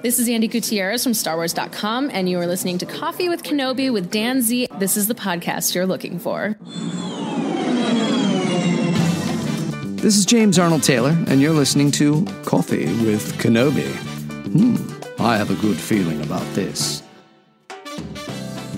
This is Andy Gutierrez from StarWars.com, and you are listening to Coffee with Kenobi with Dan Zehr. This is the podcast you're looking for. This is James Arnold Taylor, and you're listening to Coffee with Kenobi. I have a good feeling about this.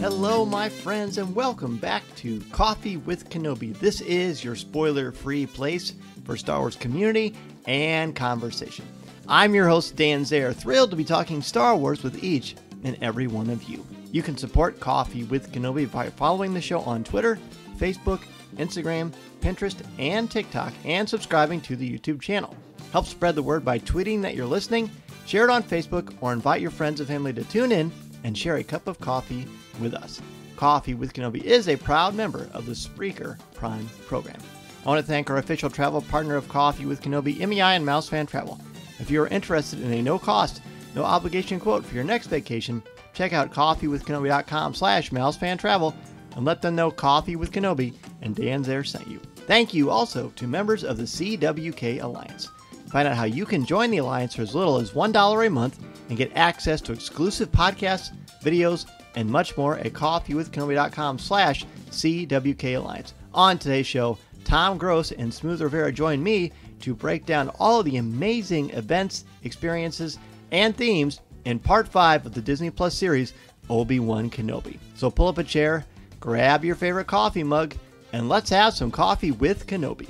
Hello, my friends, and welcome back to Coffee with Kenobi. This is your spoiler-free place for Star Wars community and conversation. I'm your host, Dan Zehr, thrilled to be talking Star Wars with each and every one of you. You can support Coffee with Kenobi by following the show on Twitter, Facebook, Instagram, Pinterest, and TikTok, and subscribing to the YouTube channel. Help spread the word by tweeting that you're listening, share it on Facebook, or invite your friends and family to tune in and share a cup of coffee with us. Coffee with Kenobi is a proud member of the Spreaker Prime program. I want to thank our official travel partner of Coffee with Kenobi, MEI and Mousefan Travel. If you are interested in a no-cost, no-obligation quote for your next vacation, check out coffeewithkenobi.com/mousefantravel and let them know Coffee with Kenobi and Dan Zehr sent you. Thank you also to members of the CWK Alliance. Find out how you can join the Alliance for as little as $1 a month and get access to exclusive podcasts, videos, and much more at coffeewithkenobi.com/CWK Alliance. On today's show, Tom Gross and Smooth Rivera join me to break down all of the amazing events, experiences, and themes in Part 5 of the Disney Plus series, Obi-Wan Kenobi. So pull up a chair, grab your favorite coffee mug, and let's have some coffee with Kenobi.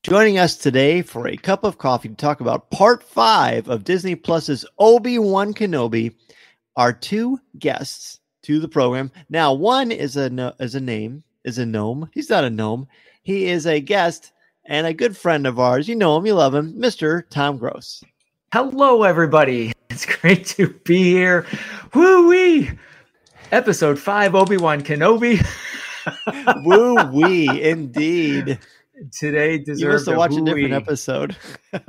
Joining us today for a cup of coffee to talk about Part 5 of Disney Plus's Obi-Wan Kenobi are two guests to the program. Now, one is a gnome. He's not a gnome. He is a guest and a good friend of ours. You know him, you love him, Mr. Tom Gross. Hello, everybody. It's great to be here. Woo-wee! Episode 5, Obi-Wan Kenobi. Woo-wee, indeed. Today deserves you must have watched a different episode. We're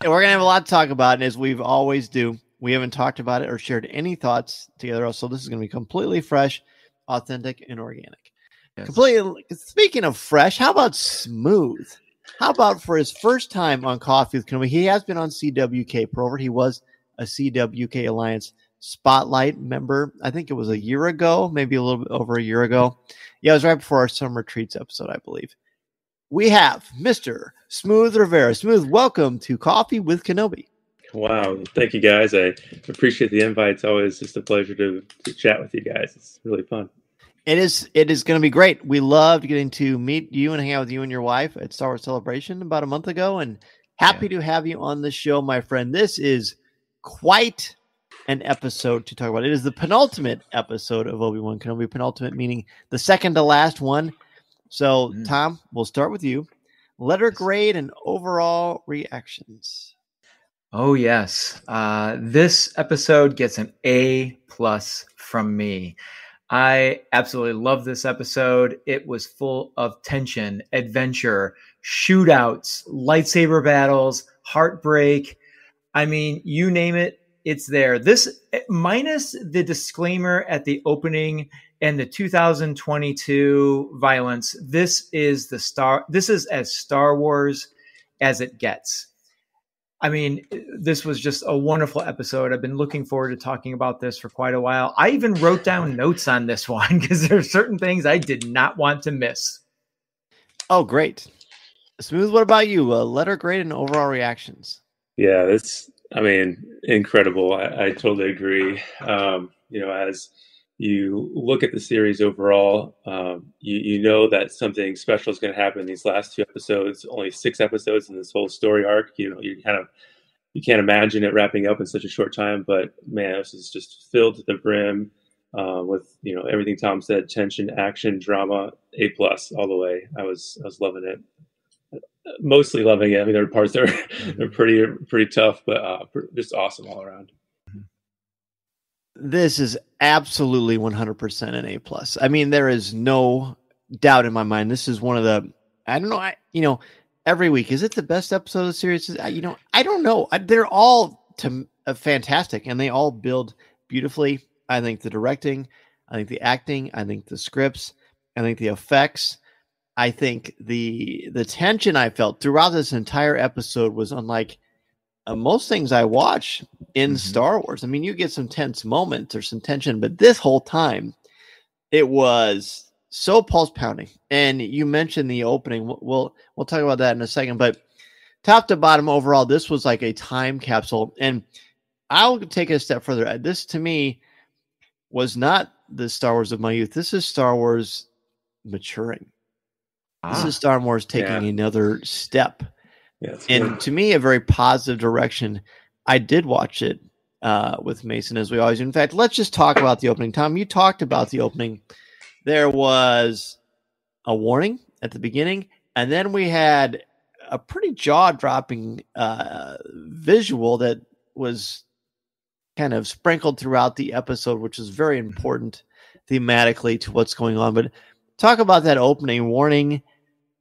going to have a lot to talk about, and as we always do, we haven't talked about it or shared any thoughts together, so this is going to be completely fresh, authentic, and organic. Yes. Completely. Speaking of fresh, how about Smooth? How about for his first time on Coffee with Kenobi? He has been on CWK Pour-Over. He was a CWK Alliance Spotlight member. I think it was a year ago, maybe a little bit over a year ago. Yeah, it was right before our Summer Treats episode, I believe. We have Mr. Smooth Rivera. Smooth, welcome to Coffee with Kenobi. Wow. Thank you, guys. I appreciate the invite. It's always just a pleasure to chat with you guys. It's really fun. It is going to be great. We loved getting to meet you and hang out with you and your wife at Star Wars Celebration about a month ago, and happy to have you on the show, my friend. This is quite an episode to talk about. It is the penultimate episode of Obi-Wan Kenobi. Penultimate meaning the second to last one. So, Tom, we'll start with you. Letter grade and overall reactions. Oh, yes. This episode gets an A+ from me. I absolutely love this episode. It was full of tension, adventure, shootouts, lightsaber battles, heartbreak. I mean, you name it, it's there. This, minus the disclaimer at the opening and the 2022 violence, this is as Star Wars as it gets. I mean, this was just a wonderful episode. I've been looking forward to talking about this for quite a while. I even wrote down notes on this one because there are certain things I did not want to miss. Oh, great. Smooth, what about you? Letter grade and overall reactions. Yeah, incredible. I totally agree. As you look at the series overall, you know that something special is going to happen in these last 2 episodes. Only 6 episodes in this whole story arc. You can't imagine it wrapping up in such a short time. But man, this is just filled to the brim with everything Tom said: tension, action, drama, A+ all the way. I was loving it. Mostly loving it. I mean, there are parts that are pretty tough, but just awesome all around. This is absolutely 100% an A+. I mean, there is no doubt in my mind. This is one of the, I don't know, every week, is it the best episode of the series? I don't know. They're all fantastic, and they all build beautifully. I think the directing, I think the acting, I think the scripts, I think the effects. I think the tension I felt throughout this entire episode was unlike most things I watch in Star Wars. I mean, you get some tense moments or some tension, but this whole time it was so pulse pounding. And you mentioned the opening. We'll talk about that in a second, but top to bottom overall, this was like a time capsule. And I'll take it a step further. This to me was not the Star Wars of my youth. This is Star Wars maturing. This is Star Wars taking another step. Yeah, and to me, a very positive direction. I did watch it with Mason, as we always do. In fact, let's just talk about the opening. Tom, you talked about the opening. There was a warning at the beginning, and then we had a pretty jaw-dropping visual that was kind of sprinkled throughout the episode, which is very important thematically to what's going on. But talk about that opening warning,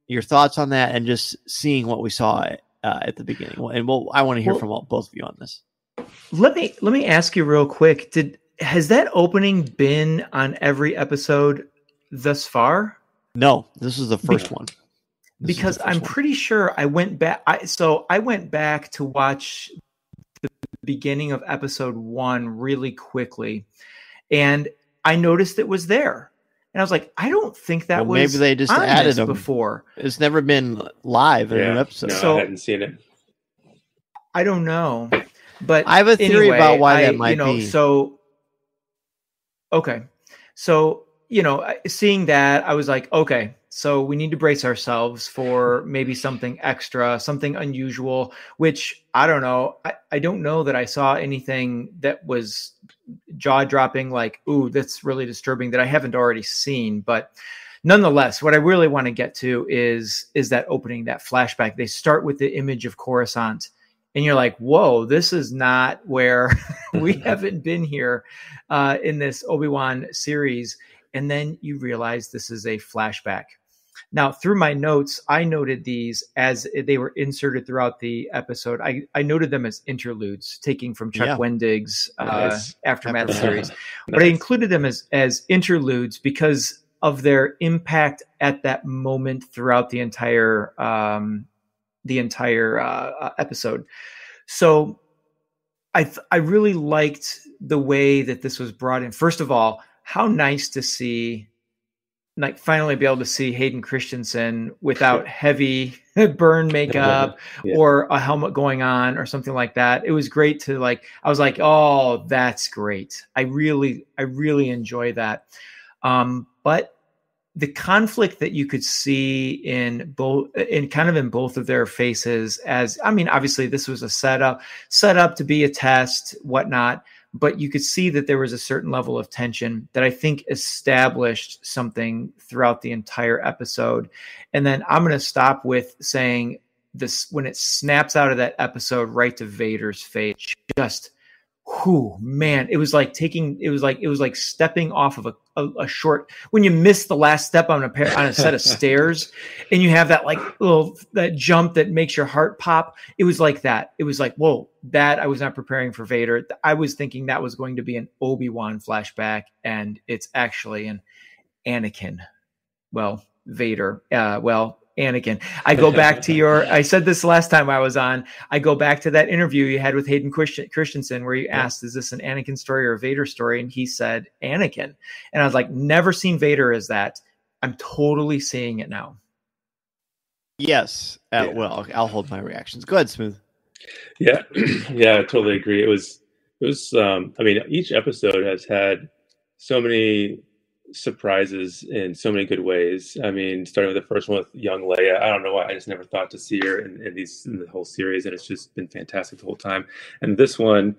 your thoughts on that, and just seeing what we saw at the beginning. And I want to hear from both of you on this. Let me ask you real quick. Has that opening been on every episode thus far? No, this is the first one. Because I'm pretty sure I went back. I went back to watch the beginning of episode 1 really quickly, and I noticed it was there. And I was like, I don't think that was maybe they just added them before. It's never been live in an episode. No, so I hadn't seen it. I don't know, but I have a theory about why that might be. So okay, so seeing that, I was like, okay, so we need to brace ourselves for maybe something extra, something unusual. Which I don't know. I don't know that I saw anything that was jaw-dropping, like, ooh, that's really disturbing, that I haven't already seen. But nonetheless, what I really want to get to is that opening, that flashback. They start with the image of Coruscant, and you're like, whoa, this is not where we haven't been here in this Obi-Wan series. And then you realize this is a flashback. Now, through my notes, I noted these as they were inserted throughout the episode. I noted them as interludes, taking from Chuck Wendig's Aftermath series. But I included them as interludes because of their impact at that moment throughout the entire episode. So I really liked the way that this was brought in. First of all, how nice to see, like, finally be able to see Hayden Christensen without heavy burn makeup or a helmet going on or something like that. It was great to, like, I was like, oh, that's great. I really enjoy that. But the conflict that you could see in both of their faces, as, I mean, obviously this was a setup to be a test, whatnot. But you could see that there was a certain level of tension that I think established something throughout the entire episode. And then I'm going to stop with saying this, when it snaps out of that episode right to Vader's face, just, whew, man, it was like stepping off of a short, when you miss the last step on a set of stairs and you have that that jump that makes your heart pop. It was like that. It was like, whoa, that I was not preparing for Vader. I was thinking that was going to be an Obi-Wan flashback, and it's actually an Anakin. Well, Vader. Anakin. I go back to I said this last time I was on, I go back to that interview you had with Hayden Christensen where you asked, is this an Anakin story or a Vader story? And he said, Anakin. And I was like, never seen Vader as that. I'm totally seeing it now. Yes. Well, I'll hold my reactions. Go ahead, Smooth. Yeah. Yeah, I totally agree. It was, I mean, each episode has had so many surprises in so many good ways. I mean, starting with the first one with young Leia, I don't know why, I just never thought to see her in the whole series, and it's just been fantastic the whole time. And this one,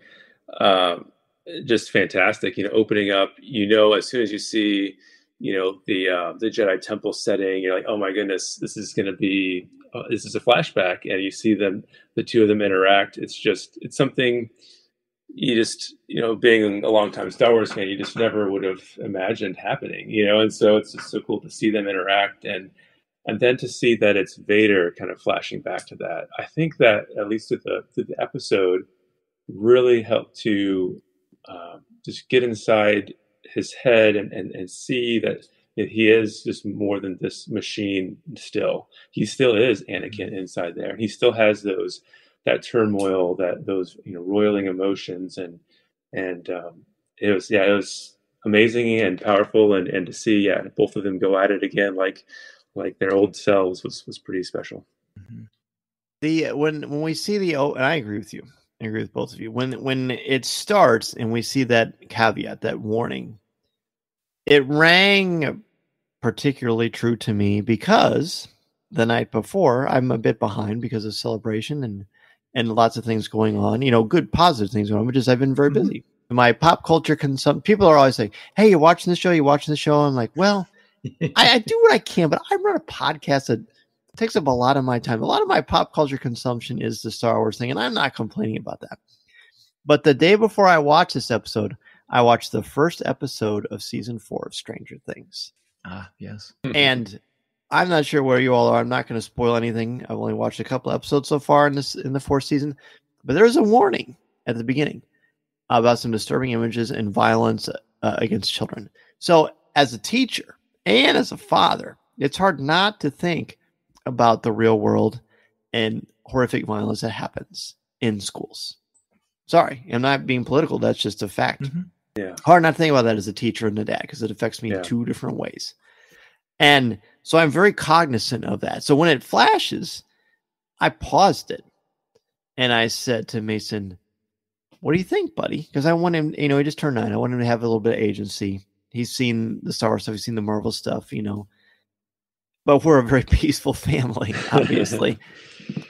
just fantastic. Opening up, as soon as you see, the Jedi Temple setting, you're like, oh my goodness, this is going to be, this is a flashback, and you see them, the two of them interact. It's something. You just, being a longtime Star Wars fan, you just never would have imagined happening, and so it's just so cool to see them interact and then to see that it's Vader kind of flashing back to that. I think that at least through the episode really helped to just get inside his head and see that he is just more than this machine. Still, he still is Anakin inside there. He still has that turmoil, those roiling emotions, and it was amazing and powerful, and to see both of them go at it again like their old selves was pretty special. When we see and I agree with you. I agree with both of you. When it starts and we see that caveat, that warning, it rang particularly true to me because the night before I'm a bit behind because of celebration and lots of things going on. Good positive things going on, but just I've been very busy. My pop culture consumption. People are always like, "Hey, you're watching the show? You watching the show?" I'm like, "Well, I do what I can, but I run a podcast that takes up a lot of my time. A lot of my pop culture consumption is the Star Wars thing, and I'm not complaining about that." But the day before I watched this episode, I watched the first episode of season 4 of Stranger Things. Yes. And I'm not sure where you all are. I'm not going to spoil anything. I've only watched a couple episodes so far in the 4th season, but there's a warning at the beginning about some disturbing images and violence against children. So as a teacher and as a father, it's hard not to think about the real world and horrific violence that happens in schools. Sorry, I'm not being political. That's just a fact. Yeah. Hard not to think about that as a teacher and a dad because it affects me in 2 different ways. And so I'm very cognizant of that. So when it flashes, I paused it and I said to Mason, "What do you think, buddy?" Because I want him, he just turned 9. I want him to have a little bit of agency. He's seen the Star Wars stuff. He's seen the Marvel stuff, But we're a very peaceful family, obviously.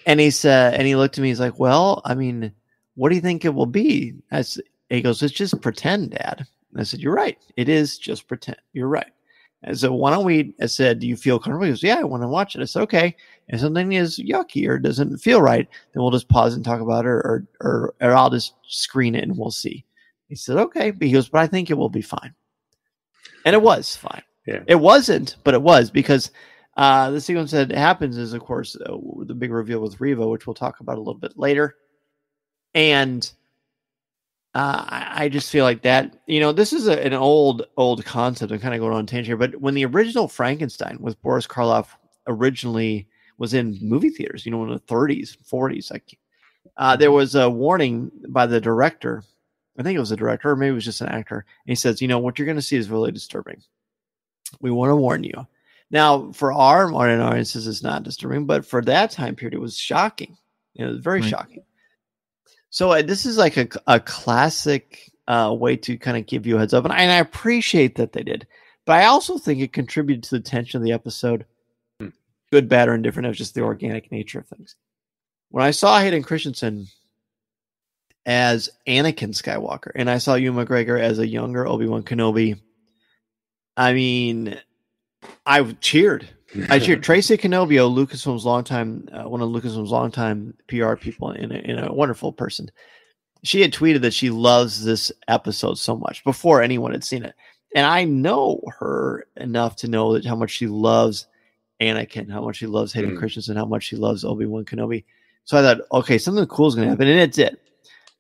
And he said, and he looked at me. He's like, "Well, I mean, what do you think it will be?" He goes, "It's just pretend, Dad." And I said, "You're right. It is just pretend. You're right." And so why don't we? I said, "Do you feel comfortable?" He goes, "Yeah, I want to watch it." I said, "Okay. If something is yucky or doesn't feel right, then we'll just pause and talk about it, or I'll just screen it and we'll see." He said, "Okay." But he goes, "But I think it will be fine." And it was fine. Yeah. It wasn't, but it was because the sequence that happens is, of course, the big reveal with Reva, which we'll talk about a little bit later. And I just feel like that, this is an old concept. I'm kind of going on a tangent here, but when the original Frankenstein with Boris Karloff originally was in movie theaters, in the 30s, 40s, there was a warning by the director. I think it was a director, or maybe it was just an actor. And he says, "What you're going to see is really disturbing. We want to warn you." Now, for our modern audiences, it's not disturbing, but for that time period, it was shocking. It was very shocking. So this is like a classic way to kind of give you a heads up. And I appreciate that they did. But I also think it contributed to the tension of the episode. Good, bad, or indifferent. It was just the organic nature of things. When I saw Hayden Christensen as Anakin Skywalker, and I saw Ewan McGregor as a younger Obi-Wan Kenobi, I mean, I cheered. I cheered. Tracy Canobio, Lucasfilm's one of Lucasfilm's longtime PR people, and a wonderful person. She had tweeted that she loves this episode so much before anyone had seen it, and I know her enough to know that how much she loves Anakin, how much she loves Hayden Christensen, how much she loves Obi-Wan Kenobi. So I thought, okay, something cool is going to happen, and it did.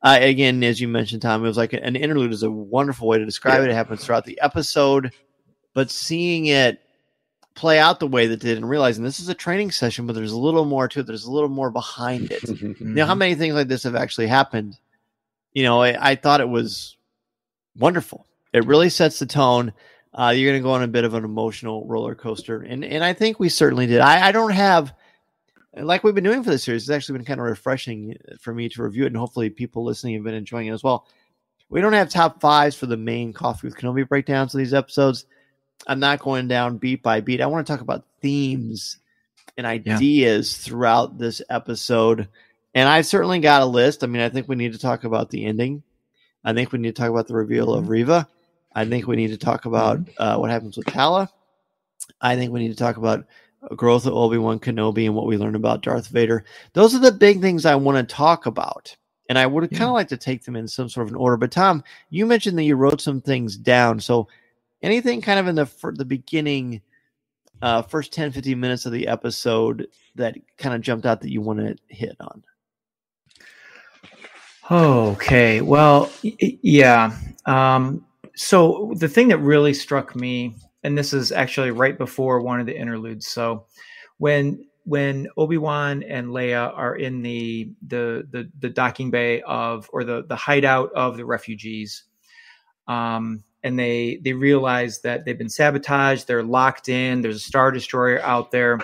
Again, as you mentioned, Tom, it was like an interlude is a wonderful way to describe it. It happens throughout the episode, but seeing it play out the way that did and realizing this is a training session, but there's a little more to it. There's a little more behind it. How many things like this have actually happened? I thought it was wonderful. It really sets the tone. You're going to go on a bit of an emotional roller coaster. And I think we certainly did. I don't have, like we've been doing for this series, it's actually been kind of refreshing for me to review it. And hopefully people listening have been enjoying it as well. We don't have top 5s for the main Coffee with Kenobi breakdowns of these episodes. I'm not going down beat by beat. I want to talk about themes and ideas throughout this episode. And I certainly got a list. I mean, I think we need to talk about the ending. I think we need to talk about the reveal of Reva. I think we need to talk about what happens with Tala. I think we need to talk about growth of Obi-Wan Kenobi and what we learned about Darth Vader. Those are the big things I want to talk about. And I would kind of like to take them in some sort of an order. But Tom, you mentioned that you wrote some things down. So anything kind of in the beginning, first 10, 15 minutes of the episode that kind of jumped out that you want to hit on? Okay. Well, yeah. So the thing that really struck me and this is actually right before one of the interludes. So when Obi-Wan and Leia are in the docking bay or the hideout of the refugees, and they realize that they've been sabotaged, they're locked in, there's a Star Destroyer out there,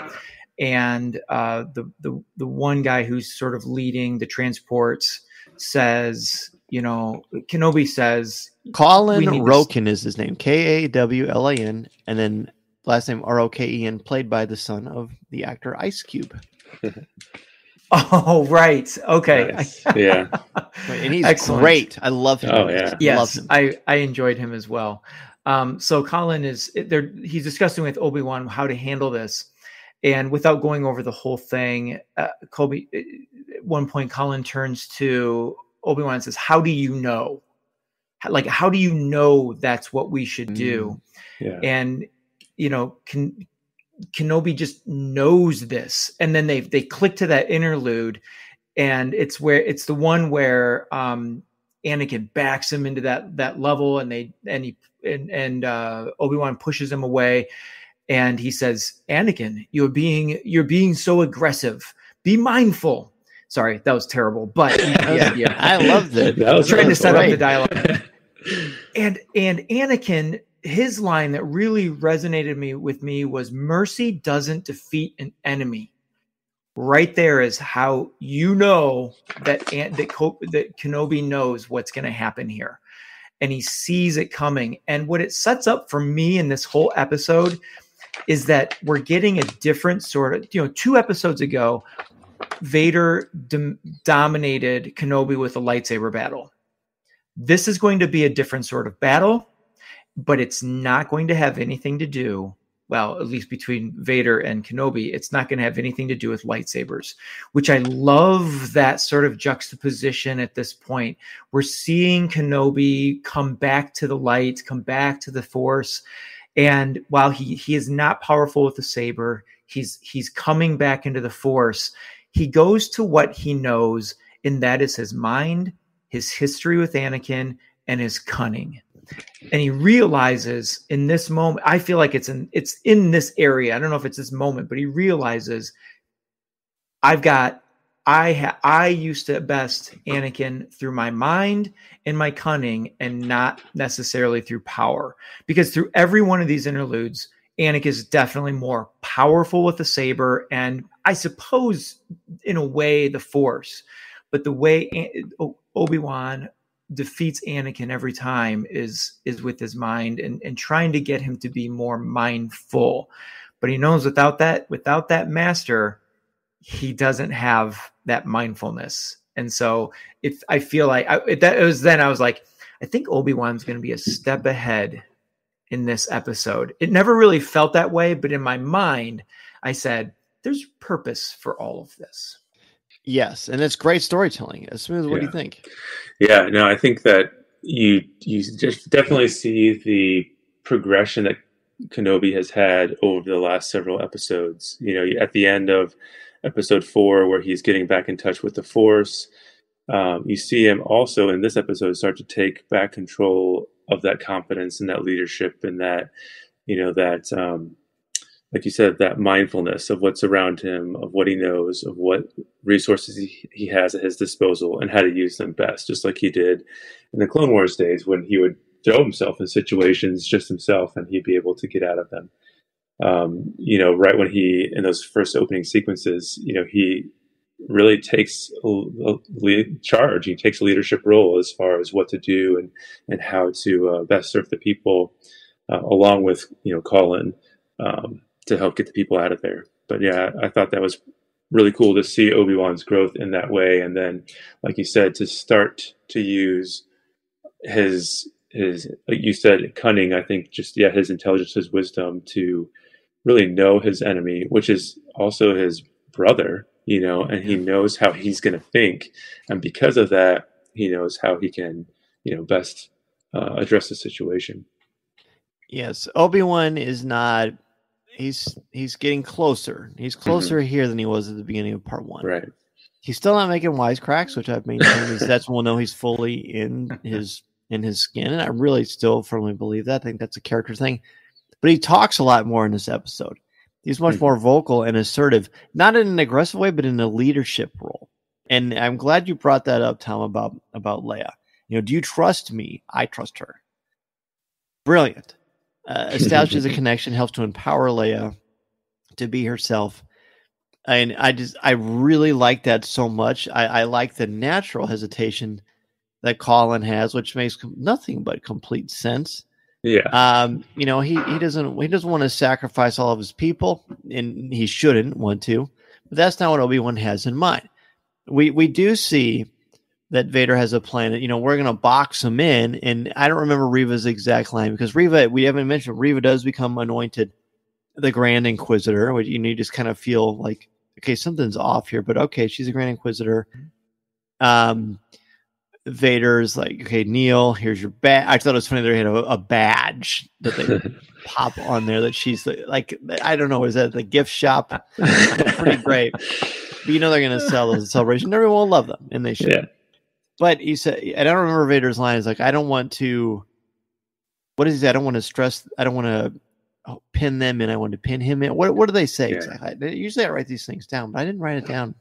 and the one guy who's sort of leading the transports says, Kenobi says, Colin Roken is his name, Kawlan, and then last name Roken, played by the son of the actor Ice Cube. Oh, right. Okay. Nice. Yeah. And he's Excellent. great. I love him. Oh, yeah. Yes, love him. I enjoyed him as well. So Colin he's discussing with Obi-Wan how to handle this. And without going over the whole thing, Colby, at one point, Colin turns to Obi-Wan and says, "How do you know? How do you know that's what we should do?" Yeah. And, Kenobi just knows this. And then they click to that interlude, and it's the one where Anakin backs him into that level, and Obi-Wan pushes him away. And he says, "Anakin, you're being so aggressive. Be mindful." Sorry, that was terrible, but yeah. I loved it. That was trying to set great. up the dialogue. And Anakin, his line that really resonated with me was, "Mercy doesn't defeat an enemy." Right there is how you know that Kenobi knows what's going to happen here, and he sees it coming. And what it sets up for me in this whole episode is that we're getting a different sort of, 2 episodes ago, Vader dominated Kenobi with a lightsaber battle. This is going to be a different sort of battle, but it's not going to have anything to do, well, at least between Vader and Kenobi, it's not going to have anything to do with lightsabers, which I love that sort of juxtaposition at this point. We're seeing Kenobi come back to the light, come back to the Force. And while he is not powerful with the saber, he's coming back into the Force. He goes to what he knows, and that is his mind, his history with Anakin, and his cunning. And he realizes in this moment, I feel like it's in this area. I don't know if it's this moment, but he realizes I used to best Anakin through my mind and my cunning, and not necessarily through power. Because through every one of these interludes, Anakin is definitely more powerful with the saber, and I suppose in a way the Force. But the way Obi-Wan defeats Anakin every time is with his mind and trying to get him to be more mindful. But he knows without that master, he doesn't have that mindfulness. And so I feel like I was like, I think Obi-Wan's going to be a step ahead in this episode. It never really felt that way, but in my mind, I said, there's purpose for all of this. Yes, and it's great storytelling. Smooth, what do you think? Yeah, no, I think that you just definitely see the progression that Kenobi has had over the last several episodes. At the end of episode 4, where he's getting back in touch with the Force, you see him also in this episode start to take back control of that confidence and that leadership, and that, like you said, that mindfulness of what's around him, of what he knows, of what resources he has at his disposal, and how to use them best, just like he did in the Clone Wars days, when he would throw himself in situations just himself and he'd be able to get out of them. Right when in those first opening sequences, he really takes charge. He takes a leadership role as far as what to do and how to best serve the people, along with, Colin, to help get the people out of there. But yeah, I thought that was really cool to see Obi-Wan's growth in that way. And then, like you said, to start to use his, like you said, cunning, I think his intelligence, his wisdom to really know his enemy, which is also his brother, and he knows how he's going to think. And because of that, he knows how he can, best address the situation. Yes. Obi-Wan is not, he's getting closer. He's closer here than he was at the beginning of part 1. Right. He's still not making wisecracks, which I've maintained that's when we'll know he's fully in his skin. And I really still firmly believe that. I think that's a character thing. but he talks a lot more in this episode. He's much more vocal and assertive, not in an aggressive way, but in a leadership role. And I'm glad you brought that up, Tom, about Leia. Do you trust me? I trust her. Brilliant. Establishes a connection, helps to empower Leia to be herself. And I really like that so much. I like the natural hesitation that Colin has, which makes nothing but complete sense. Yeah. He doesn't want to sacrifice all of his people, and he shouldn't want to. But that's not what Obi-Wan has in mind. We do see that Vader has a plan. We're going to box him in, and I don't remember Reva's exact line because Reva, we haven't mentioned, Reva does become anointed the Grand Inquisitor, which you just kind of feel like, okay, something's off here, but okay, she's a Grand Inquisitor. Vader's like, okay, Neil, here's your badge. I thought it was funny they had a badge that they pop on there that she's like, I don't know, is that the gift shop? Pretty great. But they're going to sell those at Celebration. Everyone will love them, and they should. Yeah. But he said, and I don't remember Vader's line, is like, I don't want to, what does he say? I don't want to stress, I don't want to pin them in, I want to pin him in. What do they say exactly? Usually I write these things down, but I didn't write it down.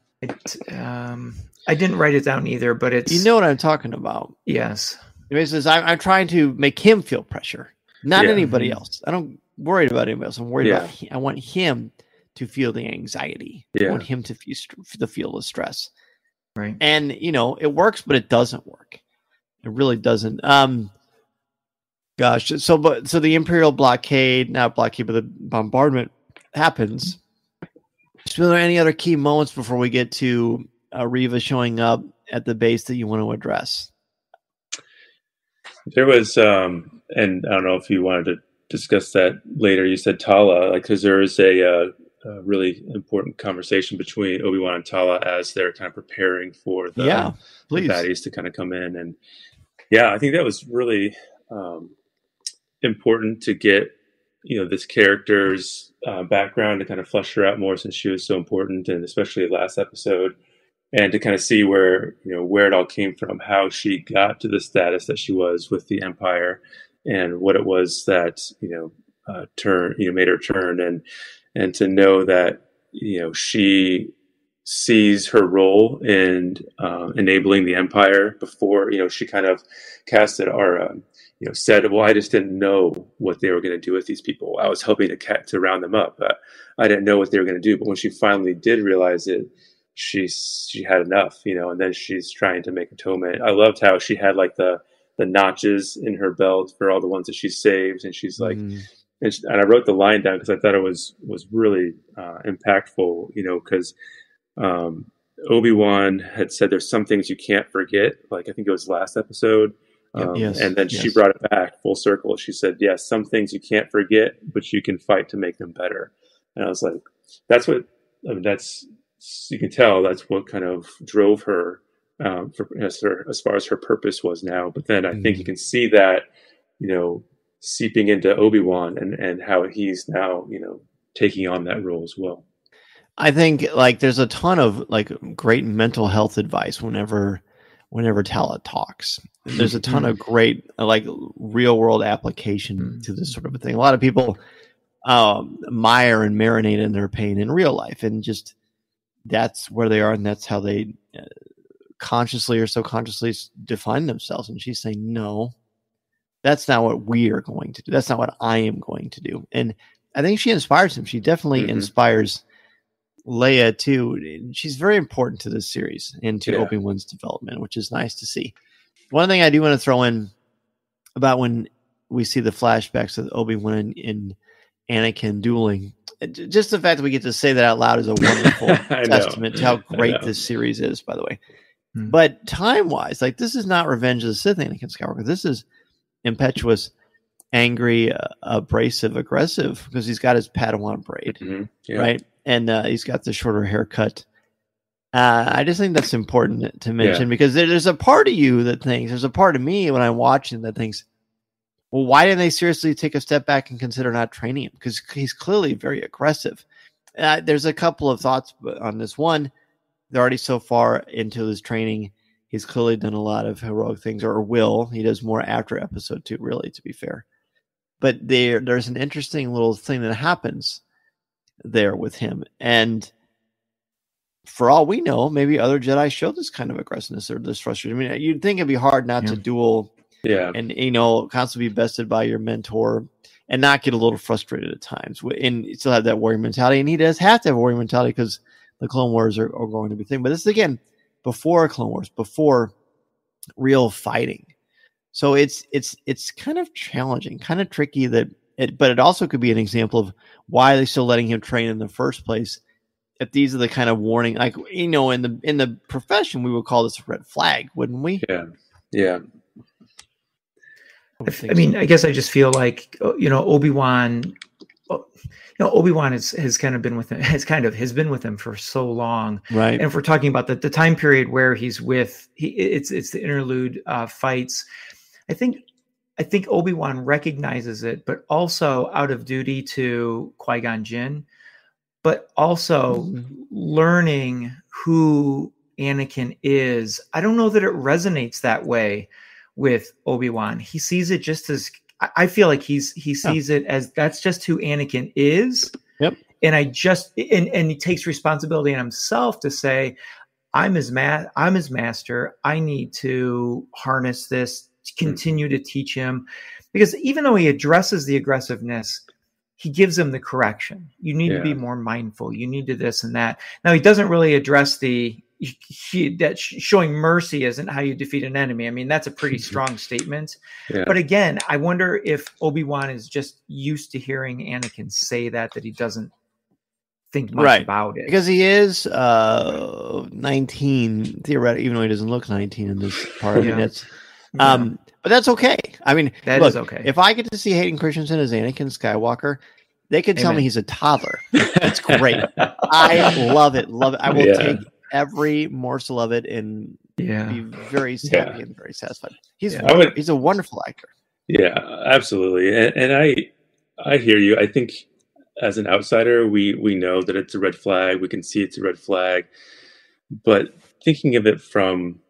I didn't write it down either, but it's... You know what I'm talking about. Yes. He says, I'm trying to make him feel pressure, not anybody else. I don't worry about anybody else. I'm worried about him. I want him to feel the anxiety. I want him to feel the stress. Right. And, it works, but it doesn't work. It really doesn't. Gosh. So the Imperial blockade, not blockade, but the bombardment happens. So are there any other key moments before we get to Reva showing up at the base that you want to address? There was, and I don't know if you wanted to discuss that later. You said Tala, because there is a really important conversation between Obi-Wan and Tala as they're kind of preparing for the baddies to kind of come in. And I think that was really important to get, this character's background, to kind of flesh her out more since she was so important, and especially last episode, and to kind of see where it all came from, how she got to the status that she was with the Empire, and what it was that made her turn, and to know that she sees her role in enabling the Empire before she kind of casted our said, well, I just didn't know what they were going to do with these people. I was hoping to round them up. I didn't know what they were going to do. But when she finally did realize it, she had enough, and then she's trying to make atonement. I loved how she had like the notches in her belt for all the ones that she saved. And she's like, and I wrote the line down because I thought it was really impactful, because Obi-Wan had said there's some things you can't forget. Like, I think it was last episode. And then she brought it back full circle. She said, yes, some things you can't forget, but you can fight to make them better. And I was like, you can tell that's what kind of drove her, as far as her purpose was now. But then I think you can see that, seeping into Obi-Wan and how he's now, taking on that role as well. I think there's a ton of great mental health advice whenever Tala talks. There's a ton of great real world application to this sort of a thing. A lot of people mire and marinate in their pain in real life, and just that's where they are, and that's how they consciously or subconsciously define themselves. And she's saying, no, that's not what we are going to do. That's not what I am going to do. And I think she inspires him. She definitely inspires Leia too. She's very important to this series and to Obi-Wan's development, which is nice to see. One thing I do want to throw in about when we see the flashbacks of Obi-Wan and Anakin dueling, just the fact that we get to say that out loud is a wonderful testament to how great this series is, by the way. But time-wise, this is not Revenge of the Sith Anakin Skywalker. This is impetuous, angry, abrasive, aggressive, because he's got his Padawan braid, right? And he's got the shorter haircut. I just think that's important to mention because there's a part of you that thinks, there's a part of me when I'm watching that thinks, well, why didn't they seriously take a step back and consider not training him? Because he's clearly very aggressive. There's a couple of thoughts on this. One, they're already so far into his training. He's clearly done a lot of heroic things, or will. He does more after episode 2, really, to be fair. but there's an interesting little thing that happens there with him. And for all we know, maybe other Jedi show this kind of aggressiveness or this frustration. I mean, you'd think it'd be hard not to duel and, constantly be bested by your mentor and not get a little frustrated at times and still have that warrior mentality. And he does have to have a warrior mentality because the Clone Wars are going to be a thing. But this is, again, before Clone Wars, before real fighting. So it's kind of challenging, kind of tricky but it also could be an example of why they're still letting him train in the first place. If these are the kind of warning, like, in the profession, we would call this a red flag, wouldn't we? Yeah. I mean, I guess I just feel like, Obi-Wan, Obi-Wan has been with him for so long. Right. And if we're talking about the time period where he's it's the interlude fights, I think Obi-Wan recognizes it, but also out of duty to Qui-Gon Jinn, but also learning who Anakin is. I don't know that it resonates that way with Obi-Wan. He sees it just as, I feel like he sees it as that's just who Anakin is. Yep. And and he takes responsibility on himself to say, I'm his master. I need to harness this, continue to teach him, because even though he addresses the aggressiveness, he gives him the correction. You need to be more mindful. You need to this and that. Now, he doesn't really address that showing mercy isn't how you defeat an enemy. I mean, that's a pretty strong statement. Yeah. But again, I wonder if Obi-Wan is just used to hearing Anakin say that he doesn't think much about it. Because he is 19, theoretically, even though he doesn't look 19 in this part. I mean, it's... but that's okay. I mean, is okay. If I get to see Hayden Christensen as Anakin Skywalker, they could tell me he's a toddler. That's great. I love it. I will take every morsel of it and be very happy and very satisfied. He's a wonderful actor. Yeah, absolutely. And I hear you. I think as an outsider, we know that it's a red flag. We can see it's a red flag. But thinking of it from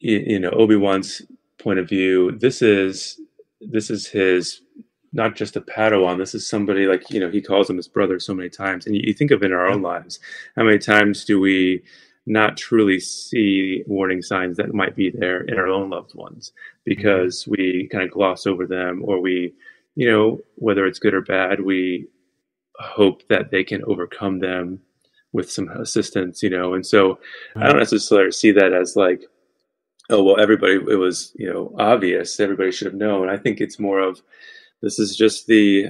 Obi-Wan's point of view, this is his, not just a Padawan. This is somebody, like, he calls him his brother so many times. And you think of it in our own lives, how many times do we not truly see warning signs that might be there in our own loved ones because we kind of gloss over them, or we, whether it's good or bad, we hope that they can overcome them with some assistance, and so I don't necessarily see that as like, oh, well, it was, obvious. Everybody should have known. I think it's more of, this is just the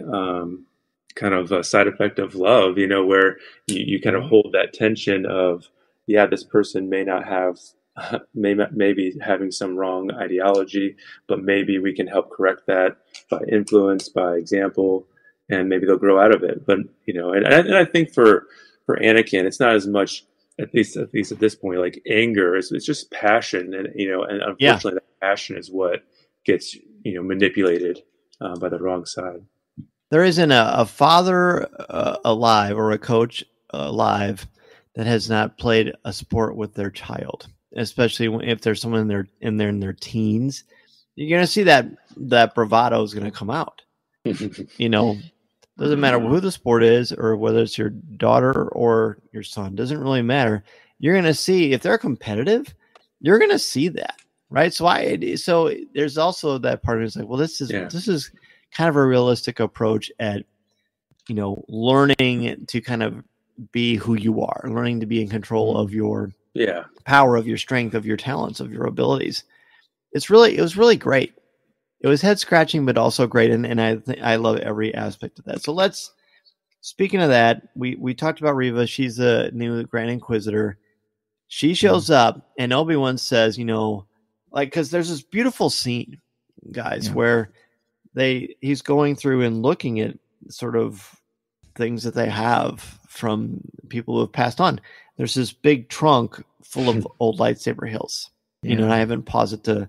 kind of a side effect of love, where you kind of hold that tension of, this person may not have, maybe having some wrong ideology, but maybe we can help correct that by influence, by example, and maybe they'll grow out of it. But, and I think for Anakin, it's not as much, at least at this point, like anger. It's just passion, and unfortunately, that passion is what gets manipulated by the wrong side. There isn't a father alive or a coach alive that has not played a sport with their child, especially if there's someone in their teens. You're going to see that bravado is going to come out. Doesn't matter who the sport is or whether it's your daughter or your son. Doesn't really matter. You're going to see, if they're competitive, you're going to see that, right? So there's also that part of it's like, well, this is kind of a realistic approach at, learning to kind of be who you are, learning to be in control of your power, of your strength, of your talents, of your abilities. It was really great. It was head scratching, but also great, and I love every aspect of that. So speaking of that, we talked about Reva. She's the new Grand Inquisitor. She shows up, and Obi-Wan says, because there's this beautiful scene, guys, where he's going through and looking at sort of things that they have from people who have passed on. There's this big trunk full of old lightsaber hills, and I haven't paused it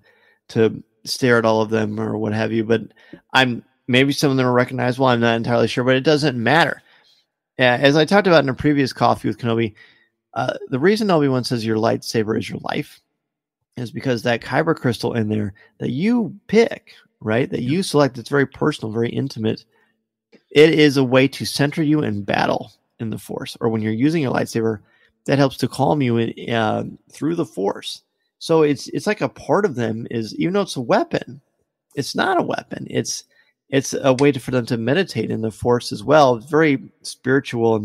to stare at all of them or what have you, but maybe some of them are recognizable. I'm not entirely sure, but it doesn't matter. As I talked about in a previous Coffee with Kenobi, the reason Obi-Wan says your lightsaber is your life is because that kyber crystal in there that you pick right, that you select. It's very personal, very intimate. It is a way to center you in battle in the Force, or when you're using your lightsaber, that helps to calm you through the Force. So it's like a part of them is, even though it's a weapon, it's not a weapon. It's a way for them to meditate in the Force as well. It's very spiritual,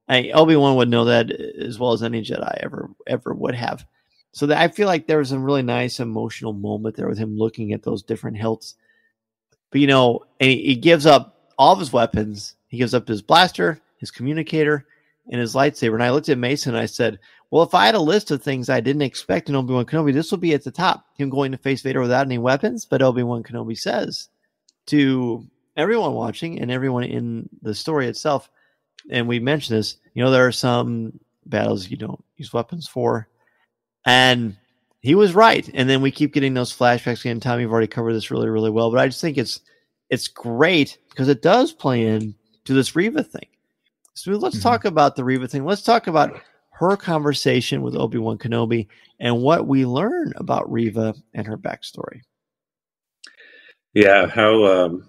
and Obi-Wan would know that as well as any Jedi ever would have. So I feel like there was a really nice emotional moment there with him looking at those different hilts. But and he gives up all of his weapons. He gives up his blaster, his communicator, and his lightsaber. And I looked at Mason and I said, well, if I had a list of things I didn't expect in Obi-Wan Kenobi, this would be at the top. Him going to face Vader without any weapons. But Obi-Wan Kenobi says to everyone watching and everyone in the story itself, and we mentioned this, there are some battles you don't use weapons for. And he was right. And then we keep getting those flashbacks again. Tom, you've already covered this really, really well. But I just think it's great because it does play in to this Reva thing. So let's talk about the Reva thing. Let's talk about her conversation with Obi-Wan Kenobi and what we learn about Reva and her backstory. Yeah, how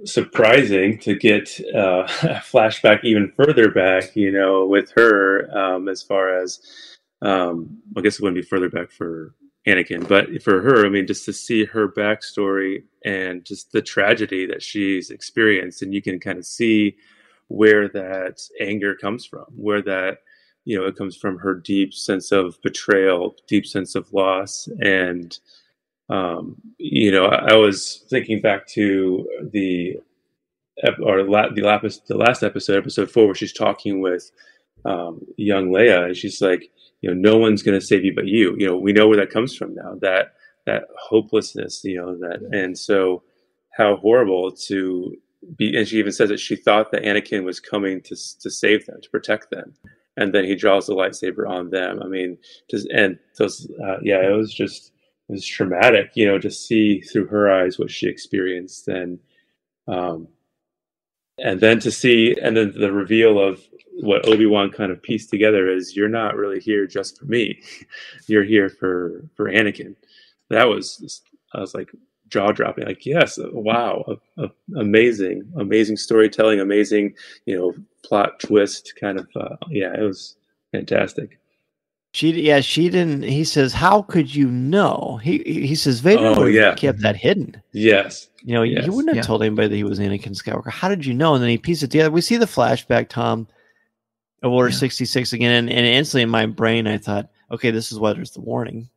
surprising to get a flashback even further back, with her, as far as, I guess it wouldn't be further back for Anakin, but for her, I mean, just to see her backstory and just the tragedy that she's experienced, and you can kind of see where that anger comes from, where that, it comes from her deep sense of betrayal, deep sense of loss. And, I was thinking back to the last episode 4, where she's talking with young Leia, and she's like, no one's going to save you but you. We know where that comes from now, that hopelessness, and so how horrible to be. And she even says that she thought that Anakin was coming to save them, to protect them, and then he draws the lightsaber on them. I mean, it was traumatic, to see through her eyes what she experienced, and then to see, and then the reveal of what Obi-Wan kind of pieced together is, you're not really here just for me. You're here for Anakin. I was like jaw-dropping, like, yes, wow, amazing storytelling, amazing, plot twist kind of, it was fantastic. She didn't. He says, "How could you know?" He says, "Vader would have kept that hidden." Yes, you wouldn't have told anybody that he was Anakin Skywalker. How did you know? And then he pieced it together. We see the flashback, Tom, of Order 66 again, and instantly in my brain I thought, okay, this is why there's the warning.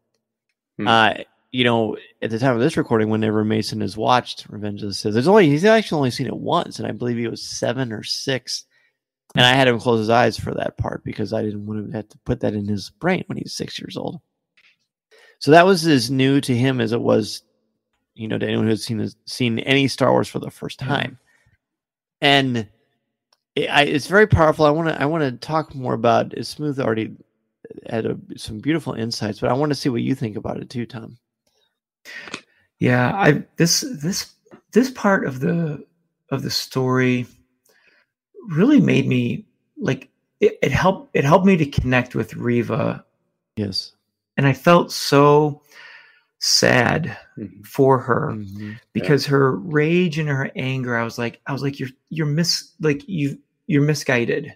At the time of this recording, whenever Mason has watched Revenge of the Sith, he's actually only seen it once, and I believe he was 7 or 6. And I had him close his eyes for that part because I didn't want to have to put that in his brain when he's 6 years old. So that was as new to him as it was, to anyone who had seen any Star Wars for the first time. And it's very powerful. I want to talk more about it. Smooth already had some beautiful insights, but I want to see what you think about it too, Tom. Yeah, this part of the story really made me like it helped me to connect with Reva. Yes. And I felt so sad for her because her rage and her anger, I was like you're misguided.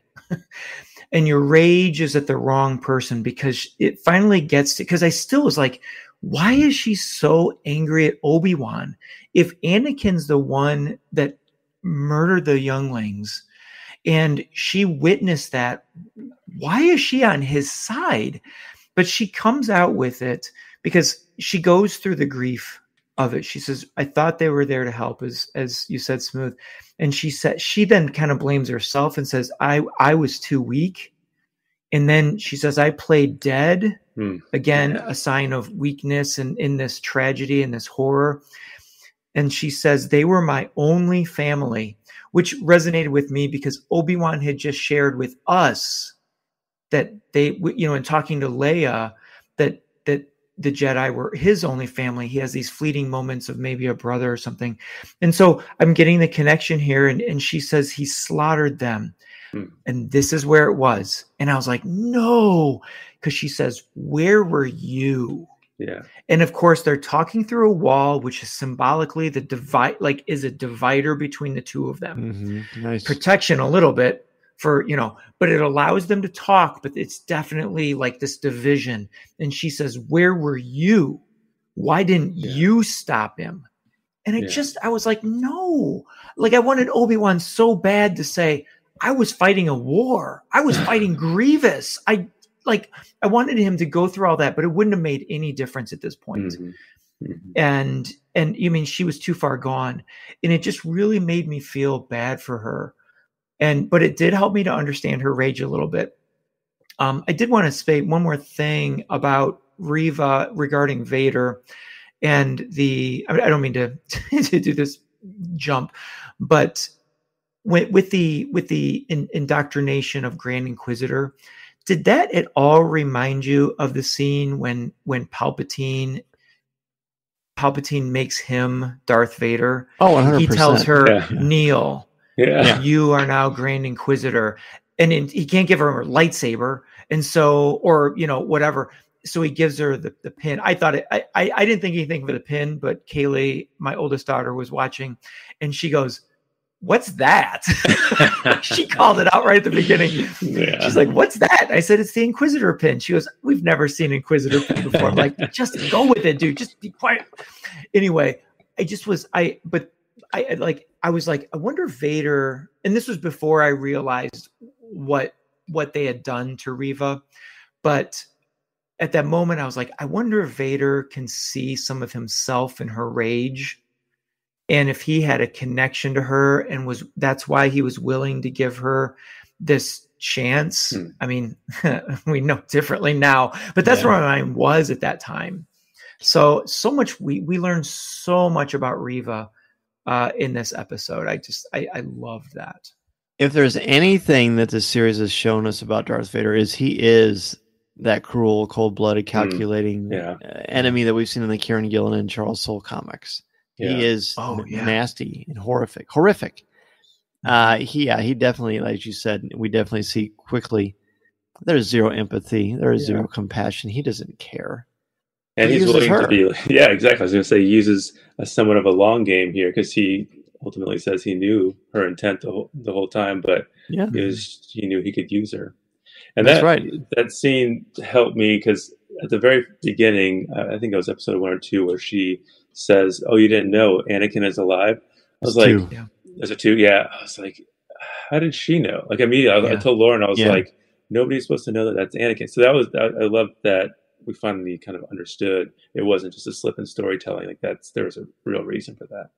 And your rage is at the wrong person, because it finally gets to, because I still was like, why is she so angry at Obi-Wan? If Anakin's the one that murdered the younglings and she witnessed that, why is she on his side? But she comes out with it because she goes through the grief of it. She says, I thought they were there to help, as you said, Smooth. And she then kind of blames herself and says, I was too weak. And then she says, I played dead. Again, a sign of weakness and in this tragedy and this horror. And she says, they were my only family, which resonated with me because Obi-Wan had just shared with us that they, in talking to Leia, that the Jedi were his only family. He has these fleeting moments of maybe a brother or something. And so I'm getting the connection here. And she says he slaughtered them. And this is where it was. And I was like, no, because she says, where were you? Yeah. And of course, they're talking through a wall, which is symbolically the divide, like is a divider between the two of them. Nice protection a little bit for, but it allows them to talk, but it's definitely like this division. And she says, where were you? Why didn't you stop him? And I was like, no, like I wanted Obi-Wan so bad to say, I was fighting a war. I was fighting Grievous. I wanted him to go through all that, but it wouldn't have made any difference at this point. And you mean she was too far gone, and it just really made me feel bad for her. But it did help me to understand her rage a little bit. I did want to say one more thing about Reva regarding Vader and I don't mean to do this jump, but with the indoctrination of Grand Inquisitor, did that at all remind you of the scene when Palpatine makes him Darth Vader? Oh, 100%. He tells her, kneel. Yeah. You are now Grand Inquisitor. And he can't give her a lightsaber. And so, or, whatever. So he gives her the pin. I thought I didn't think anything of it a pin, but Kaylee, my oldest daughter, was watching and she goes, what's that? She called it out right at the beginning. Yeah. She's like, what's that? I said, it's the Inquisitor pin. She goes, we've never seen Inquisitor pin before. I'm like, just go with it, dude. Just be quiet. Anyway, I was like, I wonder if Vader, and this was before I realized what they had done to Reva. But at that moment, I was like, I wonder if Vader can see some of himself in her rage. And if he had a connection to her and that's why he was willing to give her this chance. I mean, we know differently now, but that's where my mind was at that time. So much, we learned so much about Reva in this episode. I loved that. If there's anything that this series has shown us about Darth Vader is he is that cruel, cold-blooded, calculating enemy that we've seen in the Kieran Gillen and Charles Soule comics. Yeah. He is nasty and horrific. He definitely, like you said, we definitely see quickly there's zero empathy. There is zero compassion. He doesn't care. And he's willing to be, exactly. I was going to say he uses somewhat of a long game here because he ultimately says he knew her intent the whole time, but he knew he could use her. And that's right. That scene helped me because at the very beginning, I think it was episode 1 or 2, where she says, "Oh, you didn't know Anakin is alive." I was like, "Is it 2?" Yeah. I was like, "How did she know?" Like immediately, I told Lauren, I was like, "Nobody's supposed to know that that's Anakin." So I loved that we finally kind of understood it wasn't just a slip in storytelling. Like there was a real reason for that.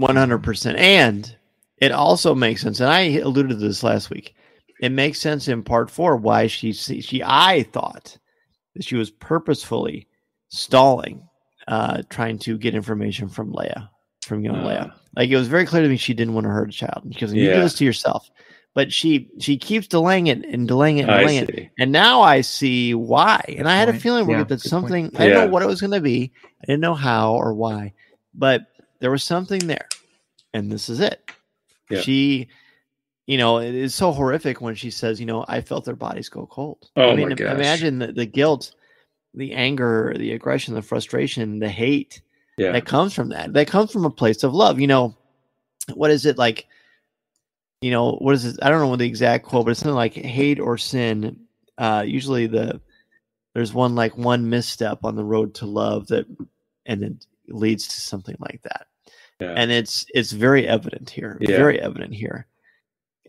100%, and it also makes sense. And I alluded to this last week. It makes sense in part 4 why I thought that she was purposefully stalling. Trying to get information from Leia, from young Leia. Like it was very clear to me she didn't want to hurt a child because you do this to yourself. But she keeps delaying it and delaying it and delaying it. And now I see why. And I had a feeling we're going to get something. I didn't know what it was going to be. I didn't know how or why. But there was something there. And this is it. Yeah. She, it is so horrific when she says, I felt their bodies go cold. Oh, my gosh. Imagine the guilt, the anger, the aggression, the frustration, the hate that comes from that. That comes from a place of love. What is it like? What is it? I don't know what the exact quote, but it's something like hate or sin. Usually there's one misstep on the road to love and it leads to something like that. Yeah. And it's very evident here. Yeah. Very evident here.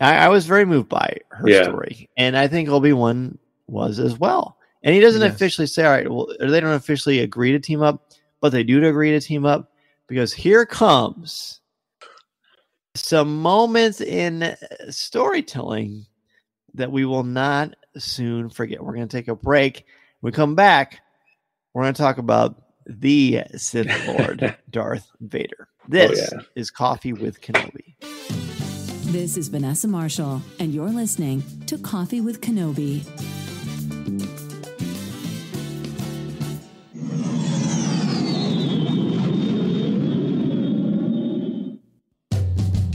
I was very moved by her story. And I think Obi-Wan was as well. And he doesn't officially say, all right, well, they don't officially agree to team up, but they do agree to team up because here comes some moments in storytelling that we will not soon forget. We're going to take a break. When we come back, we're going to talk about the Sith Lord, Darth Vader. This is Coffee with Kenobi. This is Vanessa Marshall, and you're listening to Coffee with Kenobi.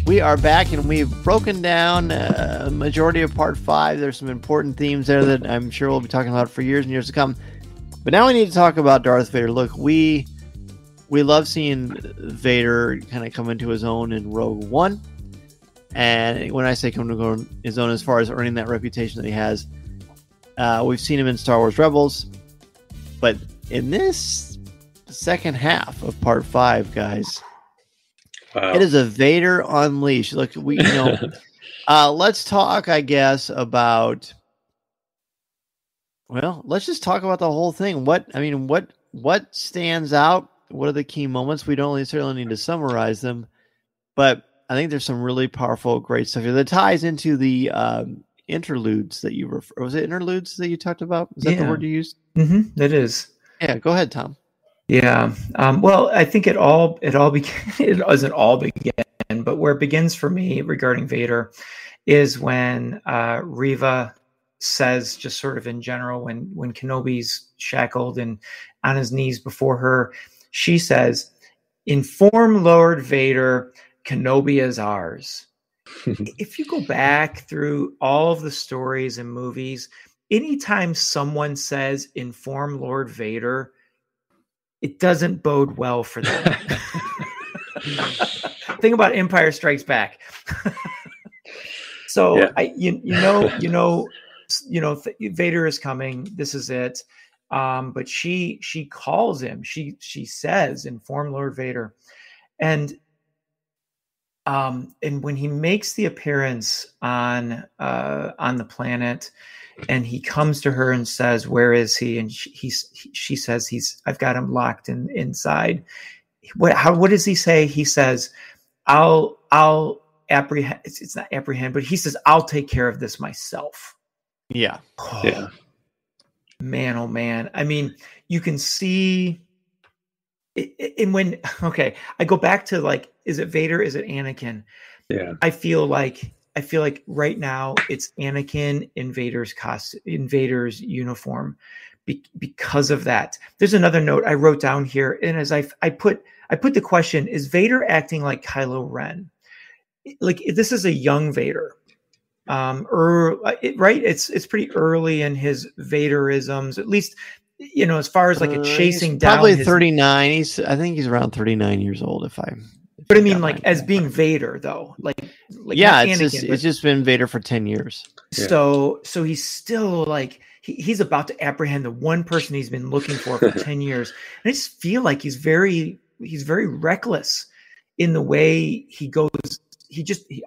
We are back, and we've broken down a majority of part 5. There's some important themes there that I'm sure we'll be talking about for years and years to come. But now we need to talk about Darth Vader. Look, we love seeing Vader kind of come into his own in Rogue One. And when I say come to his own as far as earning that reputation that he has, we've seen him in Star Wars Rebels. But in this second half of Part 5, guys, it is a Vader unleashed. Look, let's talk, I guess, about... Well, let's just talk about the whole thing. What stands out? What are the key moments? We don't necessarily need to summarize them, but I think there's some really powerful, great stuff here that ties into the interludes that you refer. Was it interludes that you talked about? Is that the word you used? Mm-hmm, it is. Yeah, go ahead, Tom. Yeah. Well, I think it doesn't all begin, but where it begins for me regarding Vader is when Reva says, just sort of in general, when Kenobi's shackled and on his knees before her, she says, "Inform Lord Vader, Kenobi is ours." If you go back through all of the stories and movies, anytime someone says "inform Lord Vader," it doesn't bode well for them. Think about Empire Strikes Back. So yeah. Vader is coming. This is it. But she calls him. She says, "Inform Lord Vader," and when he makes the appearance on the planet, and he comes to her and says, "Where is he?" and she says, "I've got him locked inside." What does he say? He says, "I'll apprehend." It's not apprehend, but he says, "I'll take care of this myself." Yeah. Oh, yeah. Man, oh man. I mean, you can see it, and I go back to, like, is it Vader? Is it Anakin? Yeah. I feel like right now it's Anakin in Vader's uniform because of that. There's another note I wrote down here, and as I put the question, is Vader acting like Kylo Ren? Like, this is a young Vader. Right? It's pretty early in his Vaderisms, at least, as far as like a chasing down. Probably 39. I think he's around 39 years old. But I mean, like, as being Vader though, like yeah, it's just been Vader for 10 years. So he's still like he's about to apprehend the one person he's been looking for 10 years, and I just feel like he's very reckless in the way he goes.